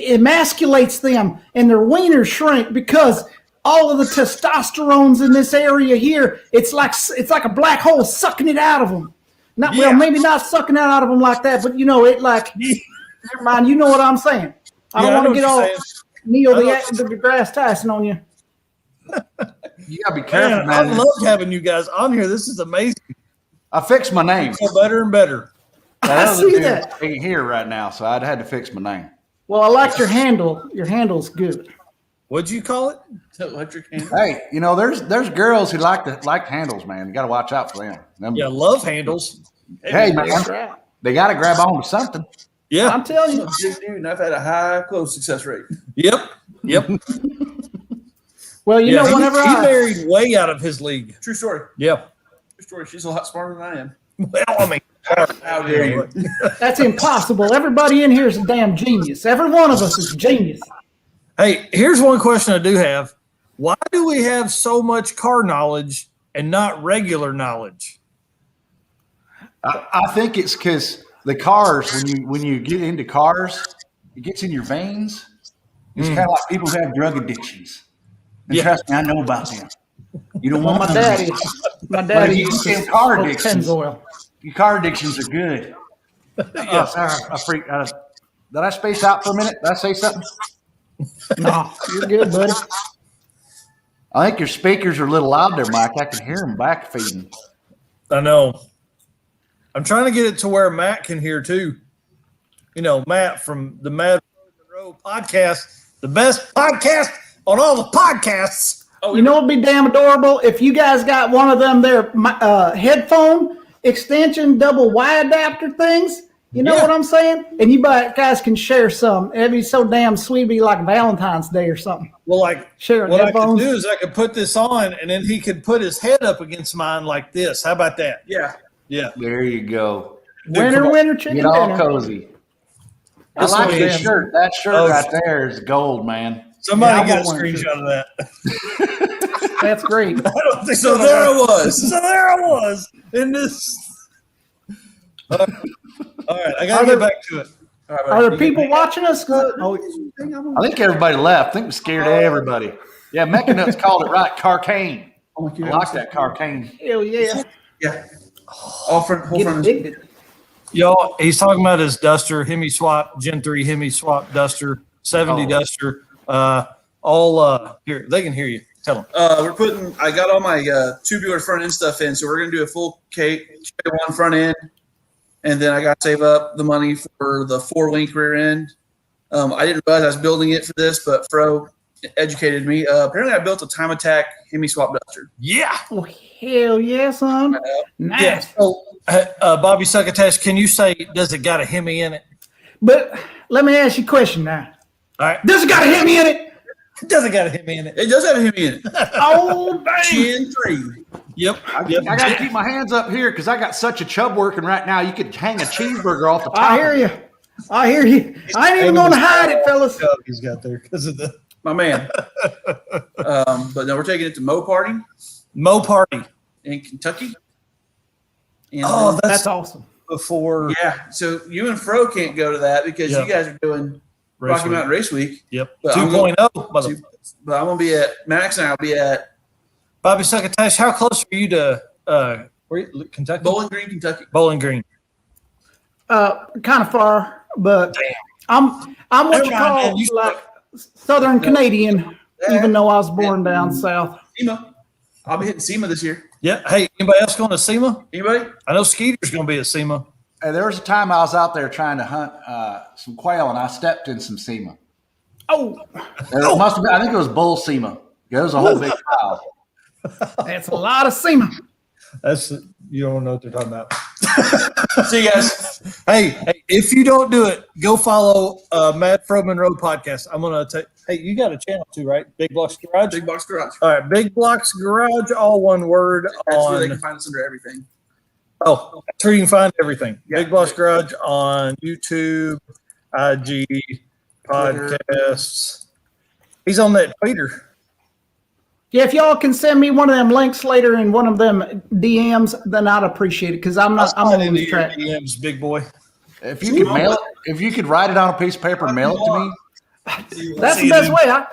emasculates them, and their wieners shrink because all of the testosterone's in this area here. It's like a black hole sucking it out of them. Well, maybe not sucking it out of them like that, but it like. Never mind. You know what I'm saying. I don't want to get all Neil deGrasse Tyson on you. You gotta be careful, Man, man. I love having you guys on here. This is amazing. I fixed my name. So better and better. I see that. Ain't here right now, so I had to fix my name. Well, I like your handle. Your handle's good. What'd you call it? Electric hand. Hey, there's girls who like handles, man. You got to watch out for them. Yeah, love handles. Hey, man, they got to grab on to something. Yeah, I'm telling you. Dude, and I've had a high close success rate. Yep. Well, you know, whenever he married way out of his league. True story. Yeah. True story. She's a lot smarter than I am. Well, I mean, How dare you? that's impossible. Everybody in here is a damn genius. Every one of us is a genius. hey, here's one question I do have. Why do we have so much car knowledge and not regular knowledge? I think it's because the cars, when you get into cars, it gets in your veins. It's kind of like people who have drug addictions. And trust me, I know about them. You don't want My daddy used used to car smoke addictions. Pennzoil. Your car addictions are good. Oh, sorry, I freaked out. Did I space out for a minute? Did I say something? No, you're good, buddy. I think your speakers are a little loud there, Mike. I can hear them back feeding. I know. I'm trying to get it to where Matt can hear too. You know, Matt from the Mad Monroe podcast, the best podcast on all the podcasts. You know what'd be damn adorable if you guys got one of them there headphone extension double Y adapter things. You know what I'm saying? And you guys can share some. It'd be so damn sweet. It'd be like Valentine's Day or something. Well, like Share what headphones. I could do is I could put this on, and then he could put his head up against mine like this. How about that? Yeah. Yeah. There you go. Winner, chicken Get all dinner. cozy. I This like one his is- shirt. That shirt Oh, right there is gold, man. Somebody Yeah, I got a want one, screenshot of that. That's great. I don't think So there I was. So there I was in this. All right, I gotta get back to it. All right, Are there buddy. people watching us? Oh, I think everybody left. I think we scared everybody. Yeah, Mechanuts called it right. Carcane. Oh, I like that carcane. hell yeah. Yeah. All front, whole Get front. addicted. Y'all, he's talking about his Duster, Hemi Swap, Gen 3 Hemi Swap Duster, 70 Duster. All here, they can hear you. Tell them. I got all my tubular front end stuff in, so we're going to do a full K1 front end. And then I got to save up the money for the 4-link rear end. I didn't realize I was building it for this, but Fro educated me. Apparently, I built a Time Attack Hemi Swap Duster. Yeah. Oh, hell yeah, son. Nice. Yeah. So, Bobby Succotash, can you say, does it got a Hemi in it? But let me ask you a question now. All right. Does it got a Hemi in it? Does it got a Hemi in it? It does have a Hemi in it. Oh, dang. Gen 3. Yep. I got to keep my hands up here because I got such a chub working right now. You could hang a cheeseburger off the top. I hear you. I hear you. I ain't even going to hide it, fellas. He's got there because of the My man. But no, we're taking it to Mo Party Mo Party. in Kentucky. And Oh, That's awesome. before yeah. So you and Fro can't go to that because Yeah. you guys are doing Race Rocky Week. Mountain Race Week. Yep. But 2.0. Mother. But I'm going to be at, Max and I will be at Bobby Succotash, how close are you to where you, Kentucky? Bowling Green, Kentucky. Bowling Green. Kind of far, but I'm what Never you mind, call man. You like Southern Canadian, even though I was born down south. SEMA. I'll be hitting SEMA this year. Yeah. Hey, anybody else going to SEMA? Anybody? I know Skeeter's going to be at SEMA. Hey, there was a time I was out there trying to hunt some quail, and I stepped in some SEMA. Oh, It must have been, I think it was bull SEMA. It was a whole big pile. that's a lot of semen. You don't know what they're talking about. See you guys. Hey, if you don't do it, go follow Matt Froman Road Podcast. I'm gonna take. Hey, you got a channel too, right? Big Blocks Garage. Big Box Garage. All right, Big Blocks Garage, all one word. That's where they can find us under everything. Oh, that's where you can find everything. Yeah. Big Blocks Garage on YouTube, IG, podcasts. He's on that Twitter. Yeah, if y'all can send me one of them links later in one of them DMs, then I'd appreciate it because I'm I'll on into lose your track. DMs, big boy. If you could mail it, if you could write it on a piece of paper and mail it to me. That's the best way.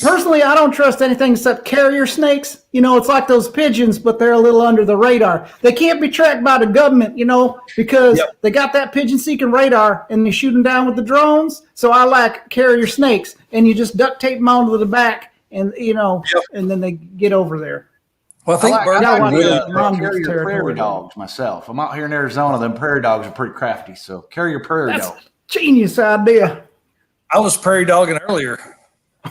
Personally, I don't trust anything except carrier snakes. You know, it's like those pigeons, but they're a little under the radar. They can't be tracked by the government, you know, because they got that pigeon-seeking radar and they shoot them down with the drones. So I like carrier snakes, and you just duct tape them onto the back, and you know, and then they get over there. Well, I think I like Mongoose carrier prairie territory. dogs myself. I'm out here in Arizona. Them prairie dogs are pretty crafty. So carrier prairie That's dogs. a genius idea. I was prairie dogging earlier.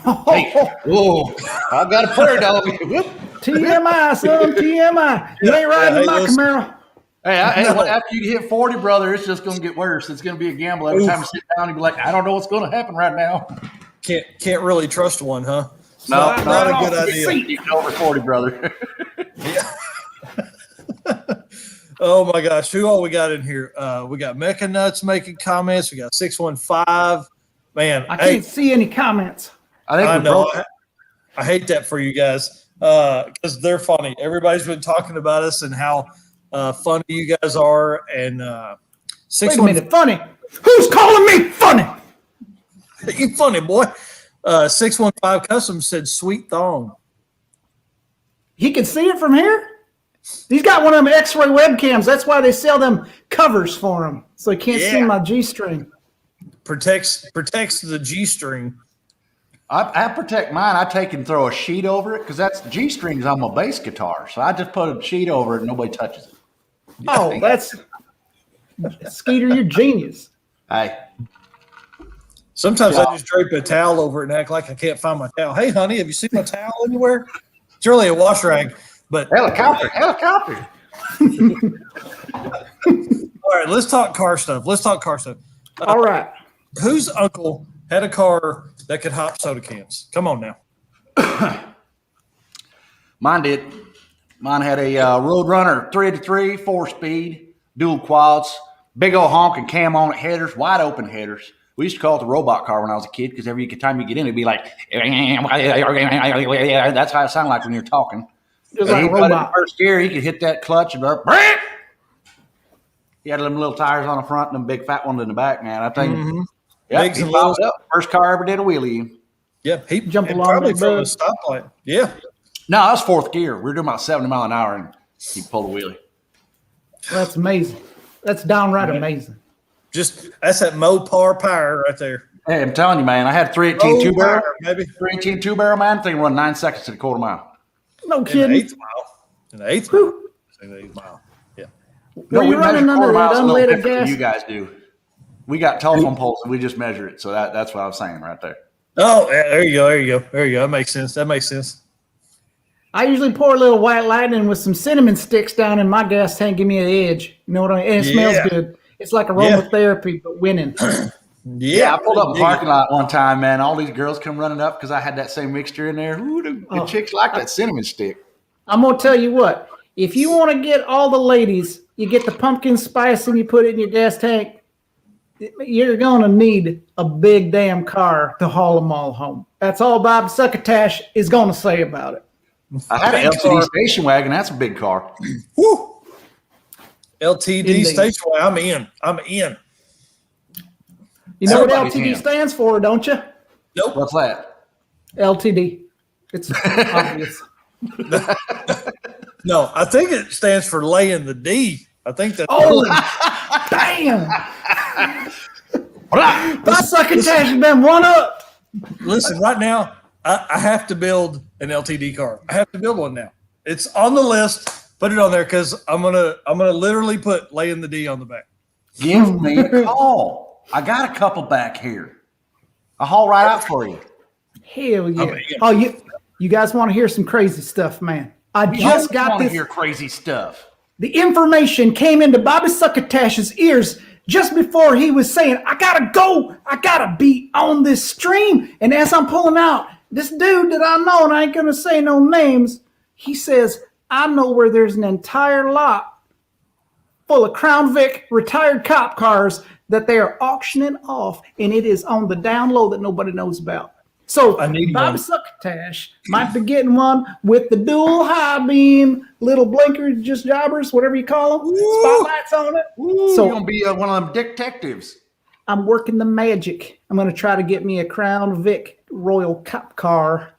Whoa! I got a prairie dog. Whoop. TMI, son, TMI. You ain't riding in my Camaro. Hey, after you hit 40, brother, it's just going to get worse. It's going to be a gamble. Every time you sit down, you be like, I don't know what's going to happen right now. Can't really trust one, huh? No, Not a good idea. You're over 40, brother. Oh my gosh, who all we got in here? We got Mecha Nuts making comments. We got 615. Man, I can't see any comments. I know. I hate that for you guys because they're funny. Everybody's been talking about us and how funny you guys are. And Wait a minute, funny? Who's calling me funny? You funny boy. 615 Custom said sweet thong. He can see it from here? He's got one of them X-ray webcams. That's why they sell them covers for him, so he can't see my G-string. Protects the G string. I protect mine. I take and throw a sheet over it because that's G-strings on my bass guitar. So I just put a sheet over it and nobody touches it. Oh, that's Skeeter, you're genius. Hey. Sometimes I just drape a towel over it and act like I can't find my towel. Hey, honey, have you seen my towel anywhere? It's really a wash rag, but Helicopter. all right, let's talk car stuff. All right. Whose uncle had a car that could hop soda cans? Come on now. Mine did. Mine had a Roadrunner 383, 4-speed, dual quads, big old honking cam on it, headers, wide open headers. We used to call it the robot car when I was a kid because every time you get in, it'd be like, that's how it sounded like when you're talking. Just like a He put it in robot. first gear, he could hit that clutch and he had them little tires on the front and them big fat ones in the back, man. I think, Bigs he and powered littles. up. First car I ever did a wheelie. Yeah, he Jump and along probably that from a bug. stoplight. Yeah, No, that was fourth gear. We were doing about 70 mile an hour and he pulled a wheelie. That's amazing. That's downright amazing. just that's that Mopar power right there. Hey, I'm telling you, man, I had 318 two barrel. maybe 318 two barrel, man. Thing run 9 seconds to the quarter mile. No in the kidding. eighth mile. In the eighth mile. In the eighth mile. Yeah. Were you running measure under quarter that miles a little unleaded different than gas? you guys do. We got telephone poles and we just measure it. So that's what I was saying right there. Oh, yeah, there you go. That makes sense. I usually pour a little white lightning with some cinnamon sticks down in my gas tank, give me an edge. You know what I mean? And it smells good. It's like aromatherapy, but winning. Yeah, I pulled up in the parking lot one time, man. All these girls come running up because I had that same mixture in there. Ooh, the chicks like that cinnamon stick. I'm going to tell you what. If you want to get all the ladies, you get the pumpkin spice and you put it in your gas tank, you're going to need a big damn car to haul them all home. That's all Bob Succotash is going to say about it. I had an LTD station wagon. That's a big car. Woo. LTD Indeed. station wagon. I'm in. You know what Everybody LTD can. stands for, don't you? Nope. What's that? LTD. It's obvious. No, I think it stands for laying the D. I think that's Oh, damn. Bob Succotash has been one up. Listen, right now, I have to build an LTD car. I have to build one now. It's on the list. Put it on there because I'm gonna literally put laying the D on the back. Give me a call. I got a couple back here. I'll haul right out for you. Hell yeah. Oh, yeah. Oh, you guys want to hear some crazy stuff, man? I just got want to this. hear crazy stuff. The information came into Bobby Succotash's ears just before he was saying, I gotta go. I gotta be on this stream. And as I'm pulling out, this dude that I know, and I ain't gonna say no names, he says, I know where there's an entire lot full of Crown Vic retired cop cars that they are auctioning off, and it is on the down low that nobody knows about. So Bobby Succotash might be getting one with the dual high beam, little blinkers, just jobbers, whatever you call them, spotlights on it. So you're going to be one of them detectives. I'm working the magic. I'm going to try to get me a Crown Vic Royal Cop car.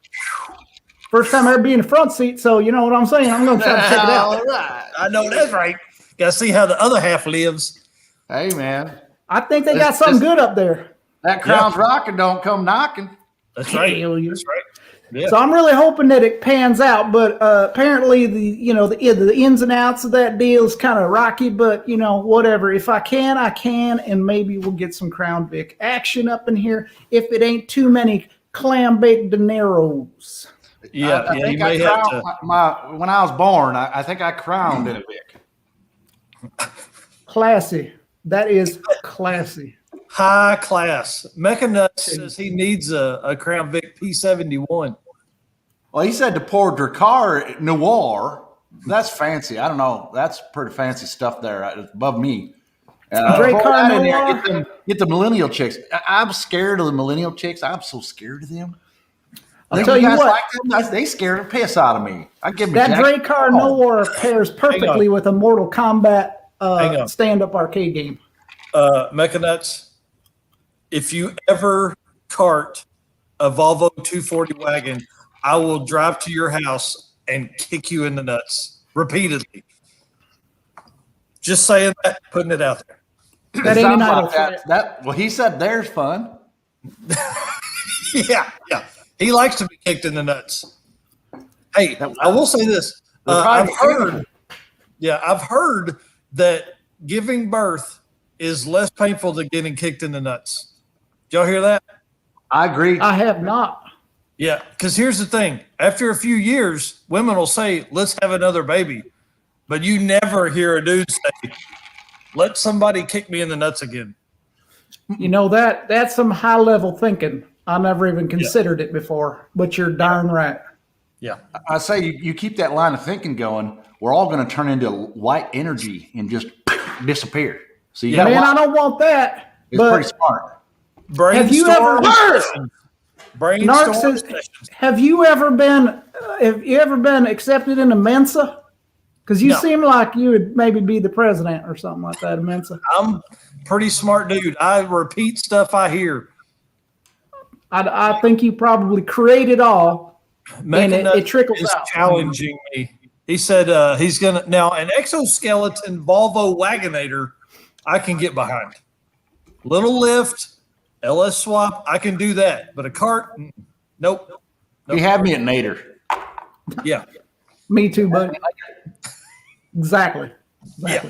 First time I ever be in the front seat, so you know what I'm saying. I'm going to try to check it out. All right. I know that's right. Got to see how the other half lives. Hey, man. I think they got something good up there. That Crown's rocking, don't come knocking. That's right. Hell yeah. That's right. Yeah. So I'm really hoping that it pans out, but apparently the ins and outs of that deal is kind of rocky. But whatever. If I can, I can, and maybe we'll get some Crown Vic action up in here. If it ain't too many clam baked dineros. Yeah, I think I crowned when I was born. I think I crowned in a Vic. Classy. That is classy. High class. Mecha Nuts says he needs a Crown Vic P71. Well, he said to pour Dracar Noir. That's fancy. I don't know. That's pretty fancy stuff there. It's above me. Dracar Noir. Get the millennial chicks. I'm scared of the millennial chicks. I'm so scared of them. I'll tell you what. Like them? They scared the piss out of me. I give them that Dracar Noir pairs perfectly with a Mortal Kombat stand-up arcade game. Mecha Nuts, if you ever cart a Volvo 240 wagon, I will drive to your house and kick you in the nuts repeatedly. Just saying that, putting it out there. That ain't an idle threat. Well, he said there's fun. Yeah. He likes to be kicked in the nuts. Hey, I will say this. I've heard that giving birth is less painful than getting kicked in the nuts. Did y'all hear that? I agree. I have not. Yeah, because here's the thing. After a few years, women will say, let's have another baby. But you never hear a dude say, let somebody kick me in the nuts again. That's some high-level thinking. I never even considered it before, but you're darn right. Yeah. I say you keep that line of thinking going, we're all going to turn into white energy and just disappear. So you man, I don't want that. It's pretty smart. Have you ever been accepted into Mensa? Because you seem like you would maybe be the president or something like that of Mensa. I'm a pretty smart dude. I repeat stuff I hear. I think you probably create it all, and it trickles out. Challenging me. He said he's gonna now an exoskeleton Volvo Wagonator. I can get behind. Little lift, LS swap. I can do that, but a cart, nope. You have me at Nader. Yeah. Me too, buddy. Exactly. Yeah.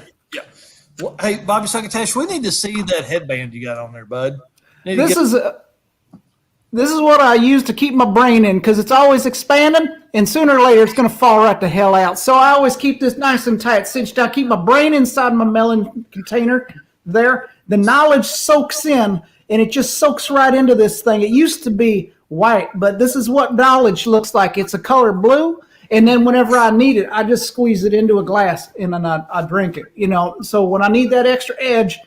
Well, hey, Bobby Succotash, we need to see that headband you got on there, bud. This is what I use to keep my brain in because it's always expanding, and sooner or later it's going to fall right the hell out. So I always keep this nice and tight, cinched down, keep my brain inside my melon container there. The knowledge soaks in, and it just soaks right into this thing. It used to be white, but this is what knowledge looks like. It's a color blue, and then whenever I need it, I just squeeze it into a glass, and then I drink it. So when I need that extra edge,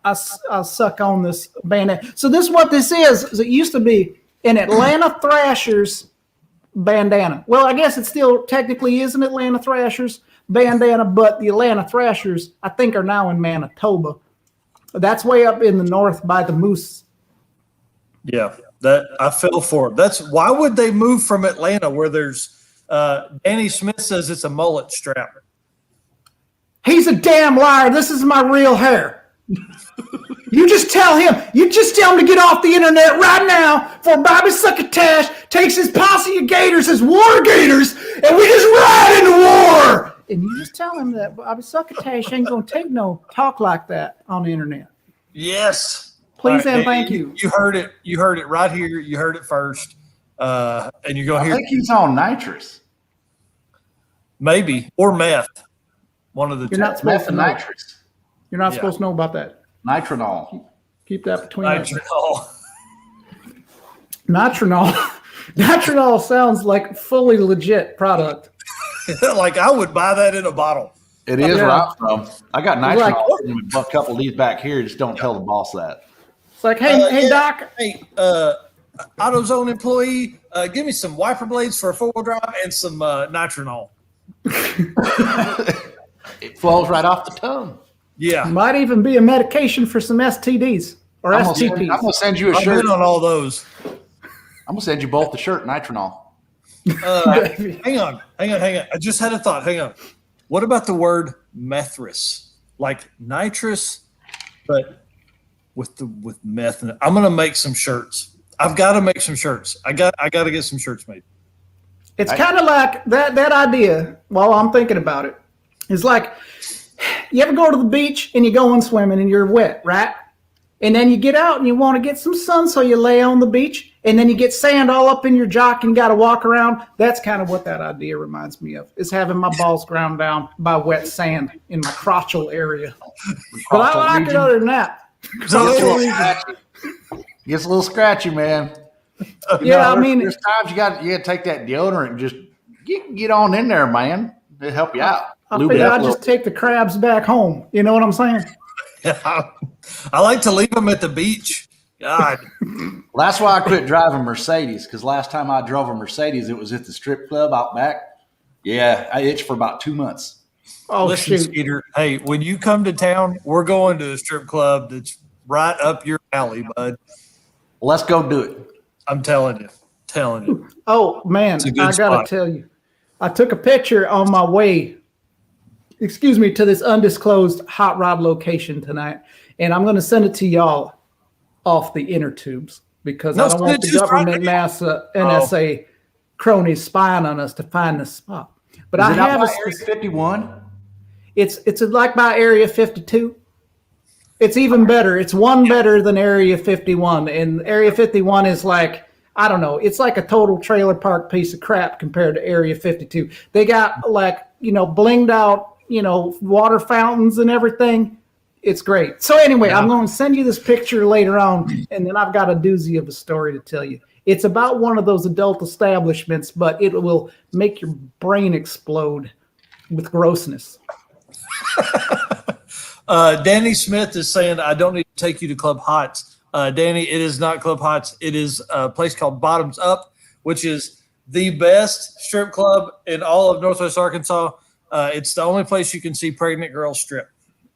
I suck on this bandana. So this is what this is it used to be an Atlanta Thrashers bandana. Well, I guess it still technically is an Atlanta Thrashers bandana, but the Atlanta Thrashers, I think, are now in Manitoba. That's way up in the north by the Moose. Yeah, that I fell for it. That's why would they move from Atlanta where there's Danny Smith says it's a mullet strap. He's a damn liar. This is my real hair. You just tell him to get off the internet right now before Bobby Succotash takes his posse of gators, his war gators, and we just ride into war. and you just tell him that Bobby Succotash ain't gonna take no talk like that on the internet. Yes. Please All and thank you. You heard it. You heard it right here. You heard it first. And you're going to I hear think he's on nitrous. maybe or meth. One of the You're not supposed to know. Nitrous. You're not Yeah. supposed to know about that. Nitronol. Keep that between us. Nitronol. Nitronol. Nitronol sounds like fully legit product. Like I would buy that in a bottle. It is Yeah. where I'm from. I got It's like- nitronol in a couple of these back here. Just don't tell the boss that. It's like, hey, Yeah. Doc, Hey, AutoZone employee, give me some wiper blades for a 4-wheel drive and some nitronol. It flows right off the tongue. Yeah. might even be a medication for some STDs or I'm STPs. gonna send you a I've shirt. been on all those. I'm gonna send you both the shirt, nitronol. Hang on. I just had a thought. Hang on. What about the word methrous? Like nitrous, but with meth in it. I'm gonna make some shirts. I've got to make some shirts. I got to get some shirts made. It's kind of like that idea, while I'm thinking about it, is like, you ever go to the beach and you go in swimming and you're wet, right? And then you get out and you want to get some sun, so you lay on the beach, and then you get sand all up in your jock and you got to walk around. That's kind of what that idea reminds me of, is having my balls ground down by wet sand in my crotchal area. But I like it other than that. Gets a little scratchy, man. Yeah, I mean, there's times you got to take that deodorant and just get on in there, man. It'll help you out. I Lube it figure up I'd a little. just take the crabs back home. You know what I'm saying? I like to leave them at the beach. God. Well, that's why I quit driving Mercedes, because last time I drove a Mercedes, it was at the strip club out back. Yeah, I itched for about 2 months. Oh, Listen, shoot. Skeeter, hey, when you come to town, we're going to a strip club that's right up your alley, bud. Well, let's go do it. I'm telling you. Oh, man, It's a I good got spot. to tell you. I took a picture on my way, to this undisclosed hot rod location tonight, and I'm going to send it to y'all off the inner tubes because No I don't want the snitches, government, right? NASA, NSA cronies spying on us to find this spot. But Is I it out have by a Area 51? It's like by Area 52. It's even better. It's one better than Area 51. And Area 51 is like, I don't know, it's like a total trailer park piece of crap compared to Area 52. They got like, blinged out, water fountains and everything. It's great. So anyway, I'm going to send you this picture later on, and then I've got a doozy of a story to tell you. It's about one of those adult establishments, but it will make your brain explode with grossness. Danny Smith is saying, I don't need to take you to Club Hots. Danny, it is not Club Hots. It is a place called Bottoms Up, which is the best strip club in all of Northwest Arkansas. It's the only place you can see pregnant girls strip.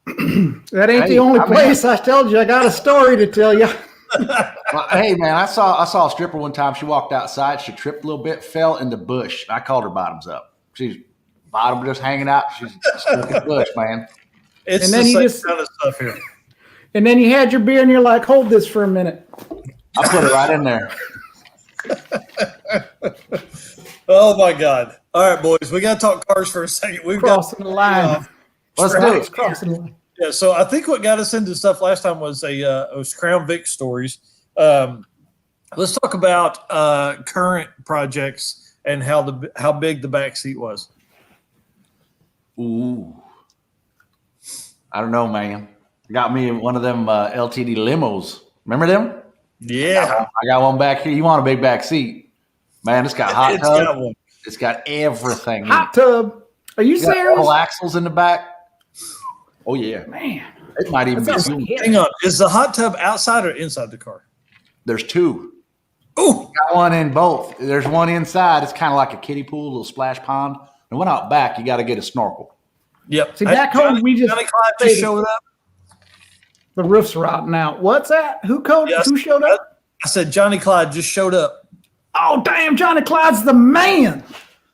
That ain't the only place. I told you I got a story to tell you. Well, hey, man, I saw a stripper one time. She walked outside. She tripped a little bit, fell in the bush. I called her Bottoms Up. She's bottom just hanging out. She's stuck in the bush, man. It's And the then you same just- kind of stuff here. And then you had your beer and you're like, hold this for a minute. I put it right in there. Oh, my God. All right, boys, we got to talk cars for a second. We've Crossing the line. Let's do Right, it. crossing the line. Yeah, so I think what got us into stuff last time was was Crown Vic stories. Let's talk about current projects and how big the back seat was. Ooh. I don't know, man. Got me one of them LTD limos. Remember them? Yeah, I got one back here. You want a big back seat? Man, it's got hot it's tub. got one. It's got everything. in it. Hot tub. Are you It's got serious? all axles in the back. Oh, yeah. Man, It might even that be sounds two. like it. Hang on, is the hot tub outside or inside the car? There's two. Ooh, Got one in both. There's one inside. It's kind of like a kiddie pool, a little splash pond. And one out back, you got to get a snorkel. yep. See, back home, we just Johnny Clyde just faded. showed up. The roof's rotting out. What's that? Who Yes. Who showed up? I said Johnny Clyde just showed up. Oh, damn, Johnny Clyde's the man.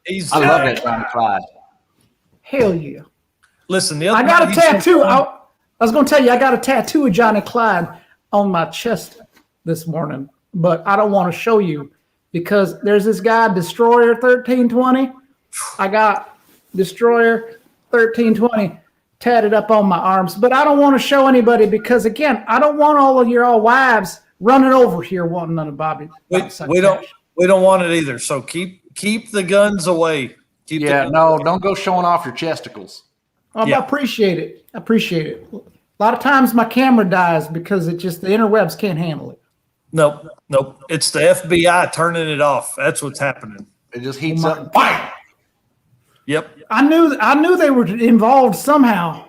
He's I love that Johnny Clyde. Hell yeah. Listen, the other I got a night he said- tattoo. I was going to tell you, I got a tattoo of Johnny Clyde on my chest this morning, but I don't want to show you because there's this guy, Destroyer1320. I got Destroyer 1320 tatted up on my arms, but I don't want to show anybody because, again, I don't want all of your all wives running over here wanting none of Bobby. We don't want it either. So keep the guns away. Don't go showing off your chesticles. I appreciate it. A lot of times my camera dies because the interwebs can't handle it. Nope. It's the FBI turning it off. That's what's happening. It just heats up. Bam! Yep. I knew they were involved somehow.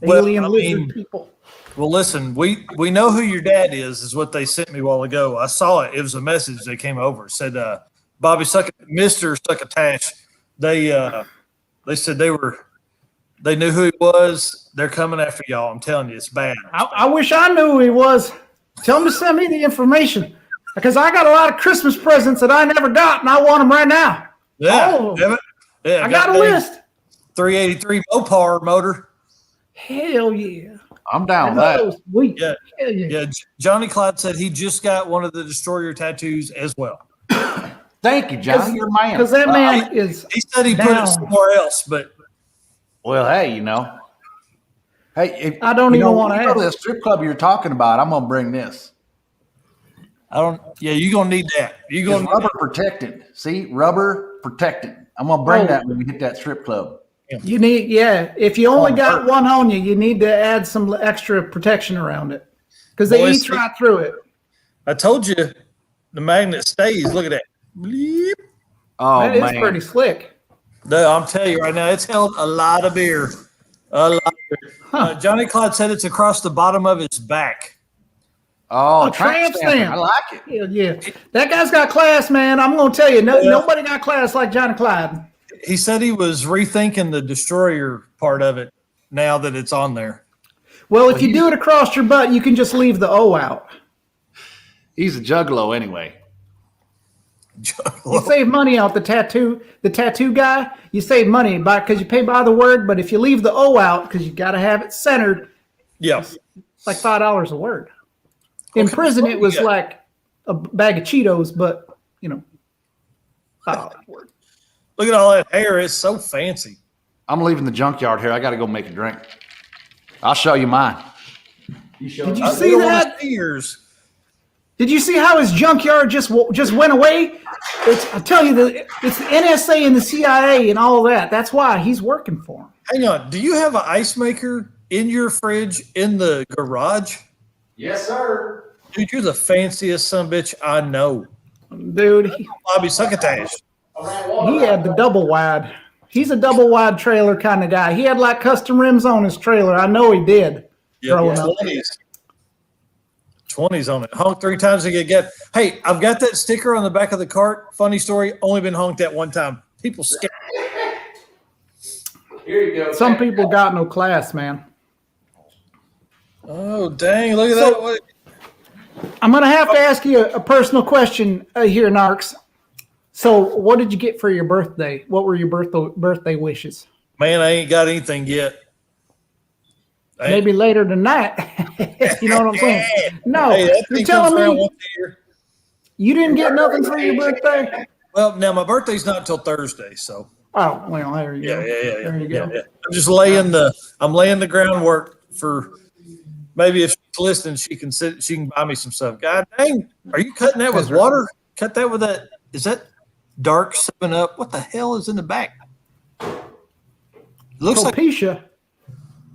Alien lizard people. Well, listen, we know who your dad is what they sent me a while ago. I saw it. It was a message that came over. It said, Bobby Mr. Succotash. They said they knew who he was. They're coming after y'all. I'm telling you, it's bad. I wish I knew who he was. Tell them to send me the information because I got a lot of Christmas presents that I never got, and I want them right now. Yeah, yeah. I got a list. 383 Mopar motor. Hell yeah! I'm down with that. Sweet. Yeah. Hell yeah. Yeah. Johnny Clyde said he just got one of the Destroyer tattoos as well. Thank you, John. You're a man. Because that man is. He said he put it somewhere else, but. Well, hey, Hey, I don't even want to ask. The strip club you're talking about, I'm gonna bring this. You're gonna need that. You're gonna rubber protected. See, rubber protected. I'm gonna bring that when we hit that strip club. You need, if you only got one on you, you need to add some extra protection around it because they eat right through it. I told you the magnet stays. Look at that. Bleep. Oh, that is pretty slick. No, I'm telling you right now, it's held a lot of beer. A lot of beer. Johnny Clyde said it's across the bottom of his back. Oh, tramp stamp. I like it. Yeah. That guy's got class, man. I'm going to tell you, nobody got class like Johnny Clyde. He said he was rethinking the Destroyer part of it now that it's on there. Well, if you do it across your butt, you can just leave the O out. He's a juggalo anyway. You save money off the tattoo guy. You save money because you pay by the word. But if you leave the O out because you got to have it centered, it's like $5 a word. In prison, it was like a bag of Cheetos, but $5 a word. Look at all that hair. It's so fancy. I'm leaving the junkyard here. I got to go make a drink. I'll show you mine. Did you see that? Did you see how his junkyard just went away? I tell you, it's the NSA and the CIA and all that. That's why he's working for him. Hang on. Do you have an ice maker in your fridge in the garage? Yes, sir. Dude, you're the fanciest son of a bitch I know. Dude. Bobby Succotash. He had the double wide. He's a double wide trailer kind of guy. He had like custom rims on his trailer. I know he did. Growing up. 20s on it. Honked 3 times to get. Hey, I've got that sticker on the back of the cart. Funny story. Only been honked at one time. People scared. Here you go. Some people got no class, man. Oh, dang. Look at that. I'm going to have to ask you a personal question here, Narx. So what did you get for your birthday? What were your birthday wishes? Man, I ain't got anything yet. Maybe later tonight. You know what I'm saying? No, hey, you're telling me you didn't get nothing for your birthday? Well, now my birthday's not until Thursday, so. Oh, well, there you go. Yeah. There you go. I'm just laying the groundwork for maybe if she's listening, she can buy me some stuff. God dang, are you cutting that with water? Cut that with that. Is that dark 7-Up? What the hell is in the back? It looks like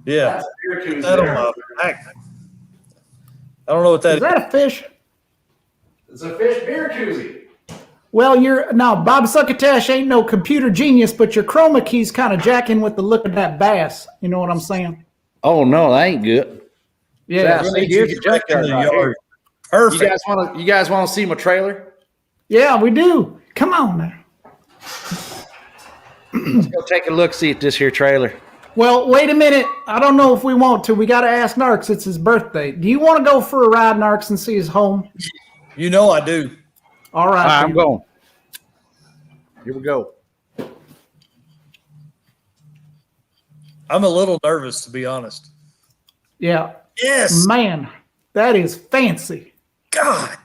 yeah. That on my back. I don't know what that is. Is that a fish? It's a fish beer koozie. Well, Bob Succotash ain't no computer genius, but your chroma key's kind of jacking with the look of that bass. You know what I'm saying? Oh no, that ain't good. Yeah. Here's the junkyard right here. Perfect. You guys want to see my trailer? Yeah, we do. Come on now. Let's go take a look, see at this here trailer. Well, wait a minute. I don't know if we want to. We got to ask Narx. It's his birthday. Do you want to go for a ride, Narx, and see his home? You know I do. All right. I'm going. Here we go. I'm a little nervous, to be honest. Yeah. Yes. Man, that is fancy. God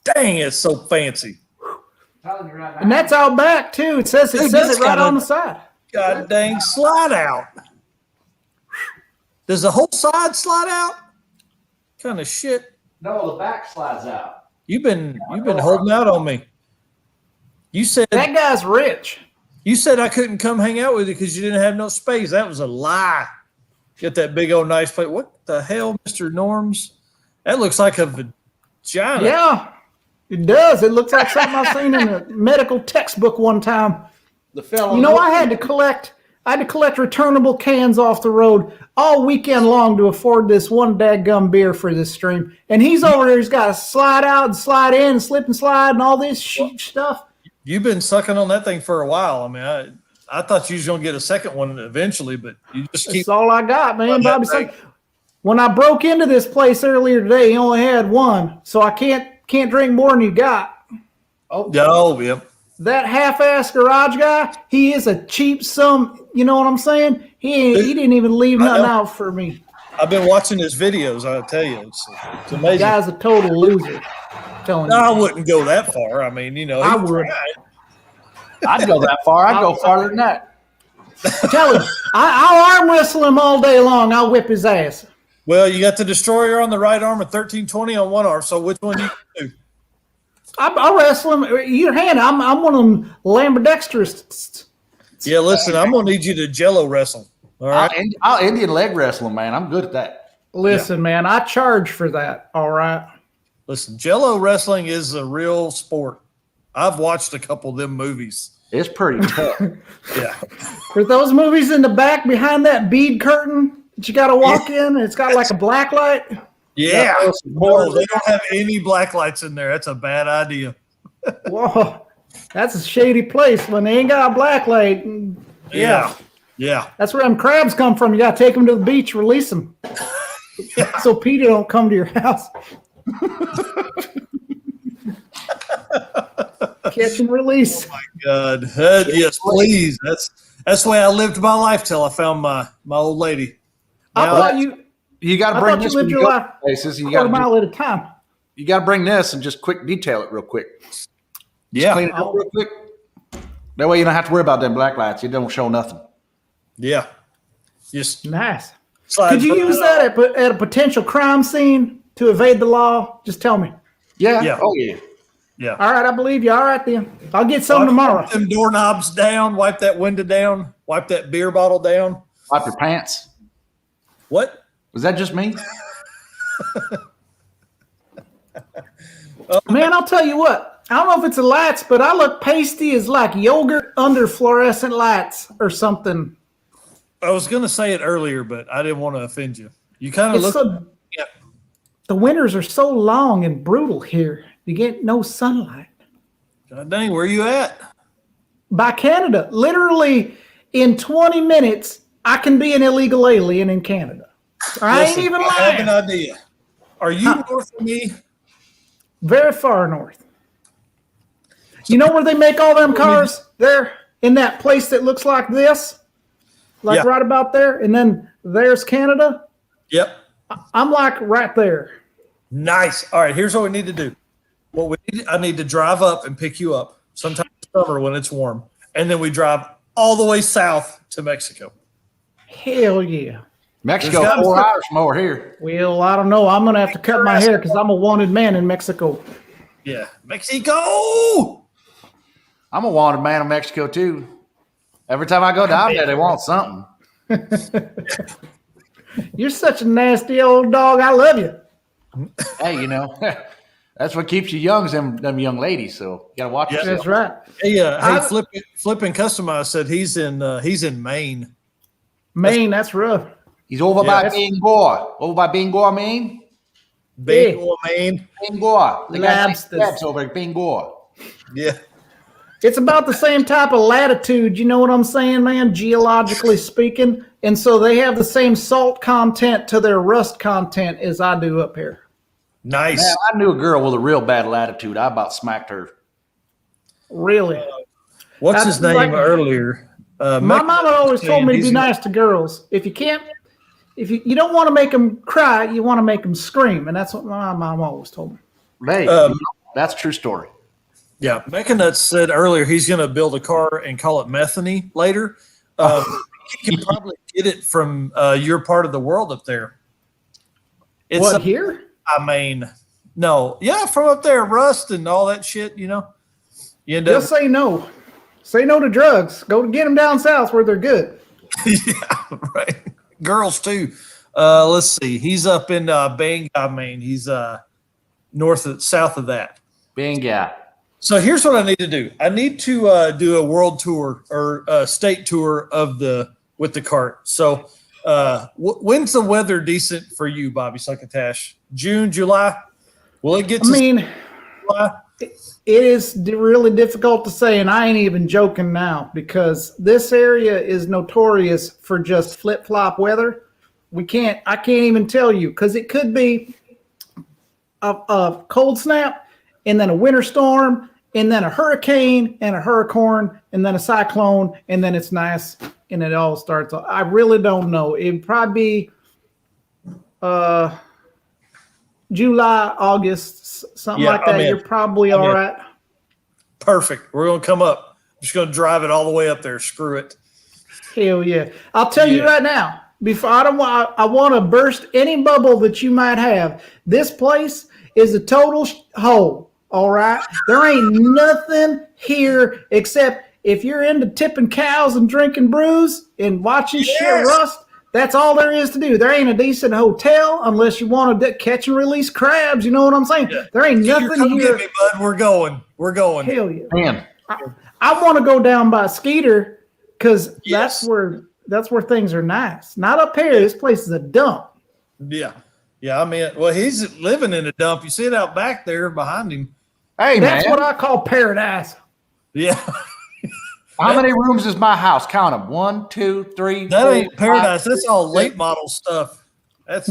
dang, it's so fancy. And that's out back, too. It says it right on the side. God dang slide out. Does the whole side slide out? Kind of shit. No, the back slides out. You've been holding out on me. You said That guy's rich. You said I couldn't come hang out with you because you didn't have no space. That was a lie. Get that big old nice plate. What the hell, Mr. Norms? That looks like a vagina. Yeah, it does. It looks like something I've seen in a medical textbook one time. The fellow. You know, I had to collect returnable cans off the road all weekend long to afford this one dadgum beer for this stream. And he's over there. He's got to slide out and slide in and slip and slide and all this stuff. You've been sucking on that thing for a while. I mean, I thought you was going to get a second one eventually, but you just keep. That's all I got, man. Bobby said, when I broke into this place earlier today, he only had one, so I can't drink more than you got. Oh, yep. That half-ass garage guy, he is a cheap sum. You know what I'm saying? He didn't even leave nothing out for me. I've been watching his videos. I'll tell you, it's amazing. The guy's a total loser. Telling No, you. I wouldn't go that far. I mean, I would. I'd go that far. I'd go farther than that. Tell him, I'll arm wrestle him all day long. I'll whip his ass. Well, you got the Destroyer on the right arm and 1320 on one arm. So which one you do? I'll wrestle him. Your hand. I'm one of them ambidextrous. Yeah, listen, I'm gonna need you to Jello wrestle. All right. I'll Indian leg wrestle him, man. I'm good at that. Listen, man, I charge for that. All right. Listen, Jello wrestling is a real sport. I've watched a couple of them movies. It's pretty tough. Yeah. For those movies in the back behind that bead curtain that you got to walk in, it's got like a black light. Yeah. No, they don't have any black lights in there. That's a bad idea. Whoa, that's a shady place when they ain't got a black light. Yeah. Yeah. That's where them crabs come from. You got to take them to the beach, release them. So Peter don't come to your house. Catch and release. Oh my God. Yes, please. That's the way I lived my life till I found my old lady. I Now, thought you got to I bring thought you this when lived you your go life places. And a quarter mile at a time. you got to bring this and just quick detail it real quick. yeah. Clean it up real quick. That way you don't have to worry about them black lights. It don't show nothing. Yeah. Just Nice. slide Could you through use it. that at a potential crime scene to evade the law? Just tell me. Yeah. Yeah. Oh yeah. Yeah. All right, I believe you. All right, then. I'll get some tomorrow. Wipe them doorknobs down. Wipe that window down. Wipe that beer bottle down. Wipe your pants. What? Was that just me? Man, I'll tell you what. I don't know if it's the lights, but I look pasty as like yogurt under fluorescent lights or something. I was going to say it earlier, but I didn't want to offend you. You kind of It's look. so, Yeah. the winters are so long and brutal here. You get no sunlight. God dang, where you at? By Canada, literally in 20 minutes, I can be an illegal alien in Canada. I ain't Listen, even I have an lying. idea. Are you north of me? Very far north. You know where they make all them cars? There, in that place that looks like this, like Yeah. right about there, and then there's Canada. Yep. I'm like right there. Nice. All right. Here's what we need to do. I need to drive up and pick you up sometime in summer when it's warm, and then we drive all the way south to Mexico. Hell yeah. Mexico, There's 4 got- hours from over here. Well, I don't know. I'm gonna have to cut my hair because I'm a wanted man in Mexico. Yeah, Mexico. I'm a wanted man in Mexico too. Every time I go down there, they want something. You're such a nasty old dog. I love you. Hey, you know, that's what keeps you young, is them young ladies. So you gotta watch Yeah. yourself. That's right. Hey, flipping customized said he's in Maine. Maine, that's rough. He's over Yeah. by Bangor. Over by Bangor, Maine. Bangor, Maine. Bangor. They got Lobsters. labs over at Bangor. Yeah. It's about the same type of latitude, you know what I'm saying, man, geologically speaking. And so they have the same salt content to their rust content as I do up here. Nice. Man, I knew a girl with a real bad latitude. I about smacked her. Really. What's That's his name like- earlier? My mama always told me to be nice to girls. If you don't want to make them cry, you want to make them scream. And that's what my mom always told me. Hey, Um, that's a true story. Yeah, Mechanut said earlier he's going to build a car and call it Methany later. You can probably get it from your part of the world up there. It's What, here? I mean, no, yeah, from up there, rust and all that shit. You know, you end up. Just say no. Say no to drugs. Go to get them down south where they're good. Yeah, right. Girls too. Let's see. He's up in Bangor, Maine. He's south of that. Bangor. So here's what I need to do. I need to do a world tour or a state tour with the cart. So when's the weather decent for you, Bobby Succotash? June, July? Will it get to July? It is really difficult to say, and I ain't even joking now because this area is notorious for just flip-flop weather. I can't even tell you because it could be a cold snap and then a winter storm and then a hurricane and a hurricane and then a cyclone and then it's nice and it all starts. I really don't know. It'd probably be July, August, something like that. You're probably all right. Perfect. We're going to come up. I'm just going to drive it all the way up there. Screw it. Hell yeah. I'll tell you right now, before I want to burst any bubble that you might have. This place is a total hole. All right. There ain't nothing here except if you're into tipping cows and drinking brews and watching shit rust. That's all there is to do. There ain't a decent hotel unless you want to catch and release crabs. You know what I'm saying? Yeah. There ain't nothing here. Get me, bud. We're going. Hell yeah. Man. I want to go down by Skeeter because that's where things are nice. Not up here. This place is a dump. Yeah. Yeah. I mean, well, he's living in a dump. You see it out back there behind him. Hey, that's what I call paradise. Yeah. How many rooms is my house? Count them. 1, 2, 3. That 4, ain't paradise. 5, That's all late model stuff. That's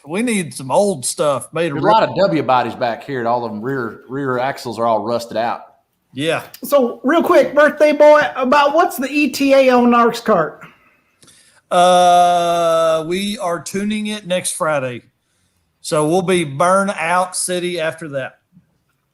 we need some old stuff made. There's a lot of W bodies back here. And all of them rear axles are all rusted out. Yeah. So real quick, birthday boy, about what's the ETA on Narc's cart? We are tuning it next Friday, so we'll be burn out city after that.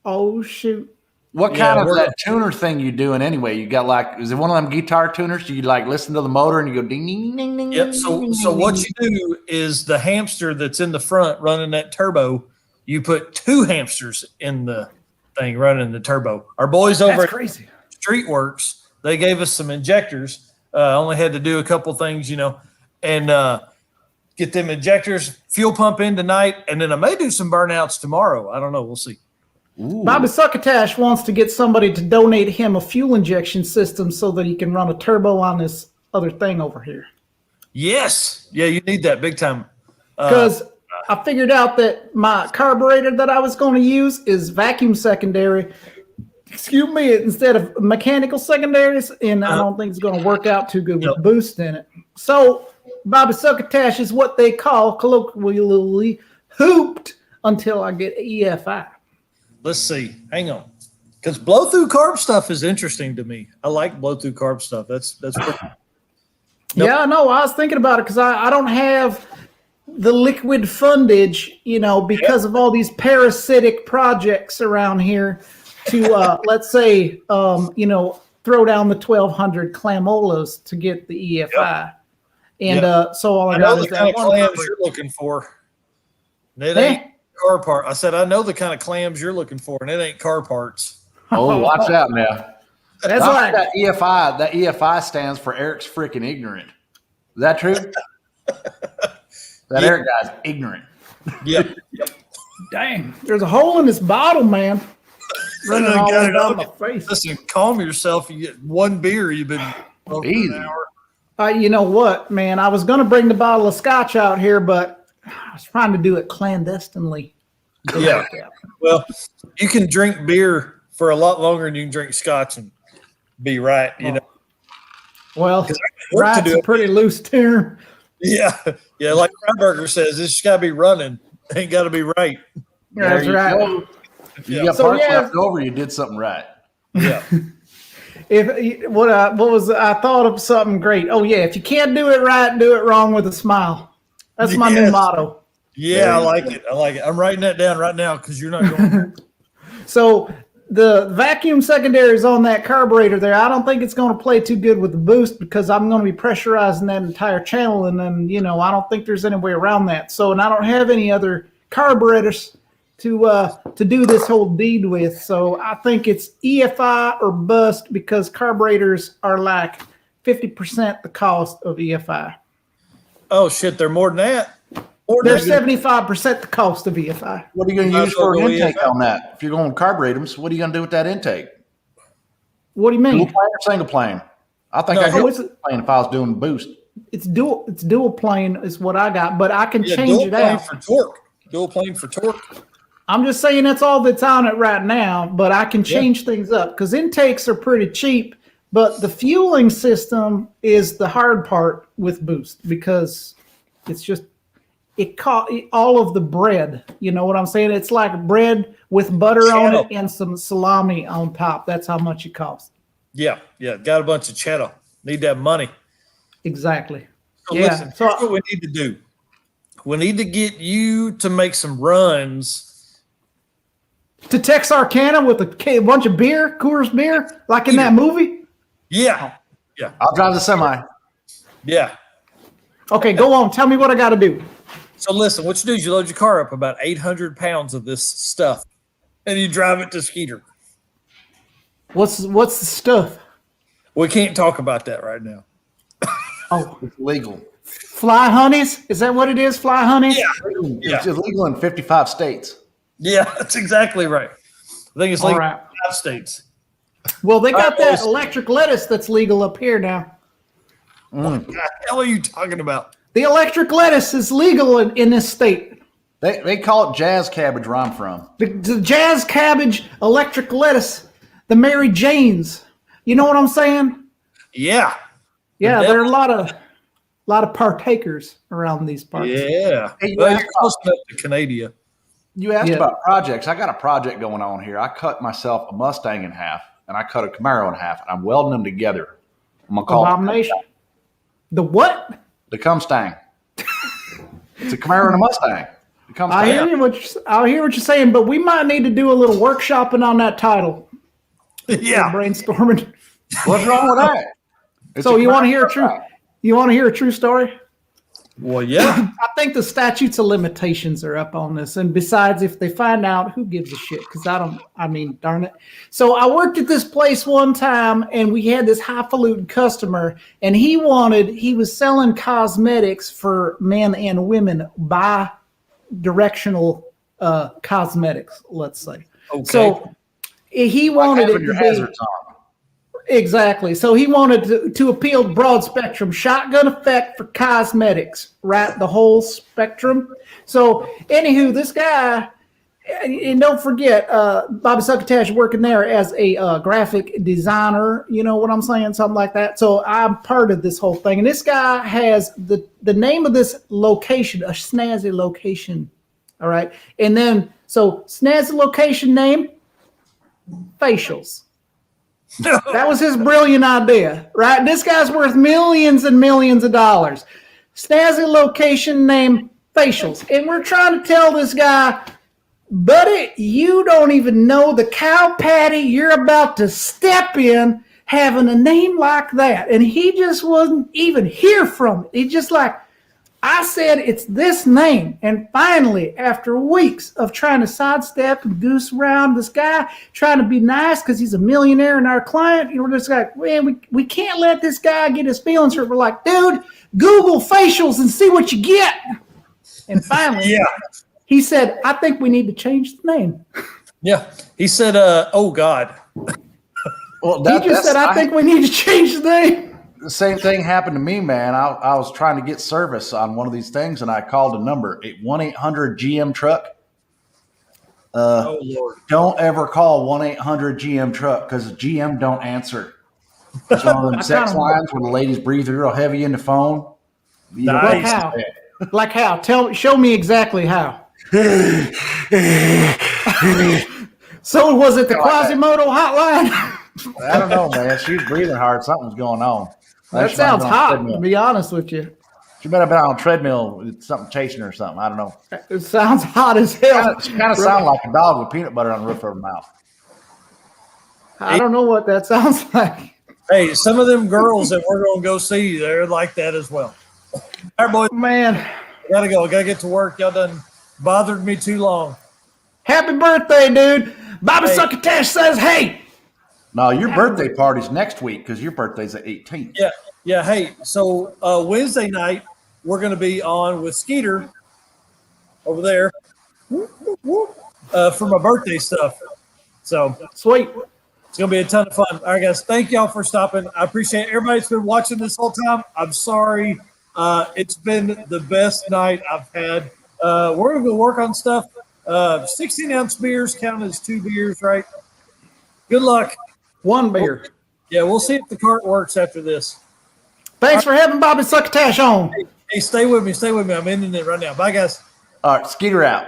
Oh shoot. What kind of that tuner thing you doing anyway? You got is it one of them guitar tuners? Do you listen to the motor and you go ding ding ding ding? Yep. So what you do is the hamster that's in the front running that turbo, you put 2 hamsters in the thing running the turbo. Our boys over at Streetworks, they gave us some injectors. Only had to do a couple things, and get them injectors, fuel pump in tonight, and then I may do some burnouts tomorrow. I don't know. We'll see. Ooh. Bobby Succotash wants to get somebody to donate him a fuel injection system so that he can run a turbo on this other thing over here. Yes. Yeah, you need that big time. Because I figured out that my carburetor that I was going to use is vacuum secondary. Excuse me, instead of mechanical secondaries, and I don't think it's going to work out too good with boost in it. So Bobby Succotash is what they call colloquially hooped until I get EFI. Let's see. Hang on. Because blow through carb stuff is interesting to me. I like blow through carb stuff. That's pretty. Yeah, no, I was thinking about it because I don't have the liquid fundage, because of all these parasitic projects around here to, let's say, throw down the 1,200 clamolas to get the EFI. Yep. And so all I got is that one. Clams you're looking for. It ain't car part. I said I know the kind of clams you're looking for, and it ain't car parts. Oh, watch out now. That's right. That EFI. That EFI stands for Eric's freaking ignorant. Is that true? That Eric guy's ignorant. Yep. Dang, there's a hole in this bottle, man. Running all down my face. Listen, calm yourself. You get one beer. You've been easy. An hour. You know what, man? I was going to bring the bottle of scotch out here, but I was trying to do it clandestinely. Yeah. Well, you can drink beer for a lot longer than you can drink scotch and be right, Well, right's a pretty loose term. Yeah. Yeah, like Freiberger says, it's just got to be running. It ain't got to be right. That's right. If you got parts left over, you did something right. Yeah. I thought of something great. Oh, yeah. If you can't do it right, do it wrong with a smile. That's my new motto. Yeah, I like it. I'm writing that down right now because you're not going. So the vacuum secondaries on that carburetor there, I don't think it's going to play too good with the boost because I'm going to be pressurizing that entire channel, and then I don't think there's any way around that. So, and I don't have any other carburetors to do this whole deed with. So I think it's EFI or bust because carburetors are like 50% the cost of EFI. Oh shit, they're more than that. They're 75% the cost of EFI. What are you going to use for an intake on that? If you're going to carburet them, so what are you going to do with that intake? What do you mean? Dual plane or single plane? I think I could plane if I was doing boost. It's dual plane is what I got, but I can change it out. For torque. Dual plane for torque. I'm just saying that's all that's on it right now, but I can change things up because intakes are pretty cheap, but the fueling system is the hard part with boost because it's just it caught all of the bread. You know what I'm saying? It's like bread with butter on it and some salami on top. That's how much it costs. Yeah. Got a bunch of cheddar. Need that money. Exactly. So listen, here's what we need to do. We need to get you to make some runs. To Texarkana with a bunch of beer, Coors beer, like in that movie? Yeah. I'll drive the semi. Yeah. Okay, go on. Tell me what I got to do. So listen, what you do is you load your car up about 800 pounds of this stuff, and you drive it to Skeeter. What's the stuff? We can't talk about that right now. Oh, it's legal. Fly honeys? Is that what it is? Fly honeys? Yeah. It's illegal in 55 states. Yeah, that's exactly right. I think it's legal in 5 states. Well, they got that electric lettuce that's legal up here now. What the hell are you talking about? The electric lettuce is legal in this state. They call it jazz cabbage where I'm from. The jazz cabbage, electric lettuce, the Mary Janes. You know what I'm saying? Yeah. Yeah, there are a lot of partakers around these parts. Yeah. Well, you're close enough to Canada. You asked about projects. I got a project going on here. I cut myself a Mustang in half, and I cut a Camaro in half, and I'm welding them together. I'm going to call Abomination. The what? The Cumstang. It's a Camaro and a Mustang. I hear what you're saying, but we might need to do a little workshopping on that title. Yeah. Brainstorming. What's wrong with that? So you want to hear a true? You want to hear a true story? Well, yeah. I think the statutes of limitations are up on this. And besides, if they find out, who gives a shit? Because darn it. So I worked at this place one time, and we had this highfalutin customer, and he was selling cosmetics for men and women, bi-directional cosmetics, let's say. Okay. So he wanted it to be... Exactly. So he wanted to appeal to broad spectrum, shotgun effect for cosmetics, right? The whole spectrum. So anywho, this guy, and don't forget, Bobby Succotash working there as a graphic designer, you know what I'm saying? Something like that. So I'm part of this whole thing. And this guy has the name of this location, a snazzy location. All right. And then, so snazzy location name, facials. That was his brilliant idea, right? This guy's worth millions and millions of dollars. Snazzy location name, facials. And we're trying to tell this guy, buddy, you don't even know the cow patty you're about to step in having a name like that. And he just wasn't even hear from it. He just like, I said, it's this name. And finally, after weeks of trying to sidestep and goose around this guy, trying to be nice because he's a millionaire and our client, we're just like, man, we can't let this guy get his feelings hurt. We're like, dude, Google facials and see what you get. And finally, he said, I think we need to change the name. Yeah. He said, oh, God. Well, he just said, I think we need to change the name. The same thing happened to me, man. I was trying to get service on one of these things, and I called a number, 1-800-GM-TRUCK. Oh, Lord. Don't ever call 1-800-GM-TRUCK because GM don't answer. It's one of them sex lines where the ladies breathe real heavy in the phone. Nice. Like how? Like how? Show me exactly how. So was it the Quasimodo hotline? I don't know, man. She was breathing hard. Something's going on. That sounds hot, to be honest with you. She might have been on a treadmill with something chasing her or something. I don't know. It sounds hot as hell. She kind of sounded like a dog with peanut butter on the roof of her mouth. I don't know what that sounds like. Hey, some of them girls that we're going to go see, they're like that as well. All right, boys. Man, I got to go. I got to get to work. Y'all done bothered me too long. happy birthday, dude. Bobby Hey. Succotash says, hey. No, your birthday party's next week because your birthday's the 18th. Yeah. Yeah. Hey, so Wednesday night, we're going to be on with Skeeter over there for my birthday stuff. So Sweet. it's going to be a ton of fun. All right, guys. Thank y'all for stopping. I appreciate everybody that's been watching this whole time. I'm sorry. It's been the best night I've had. We're going to go work on stuff. 16-ounce beers count as 2 beers, right? Good luck. 1 beer. Yeah, we'll see if the cart works after this. Thanks for having Bobby Succotash on. Hey, stay with me. Stay with me. I'm ending it right now. Bye, guys. All right, Skeeter out.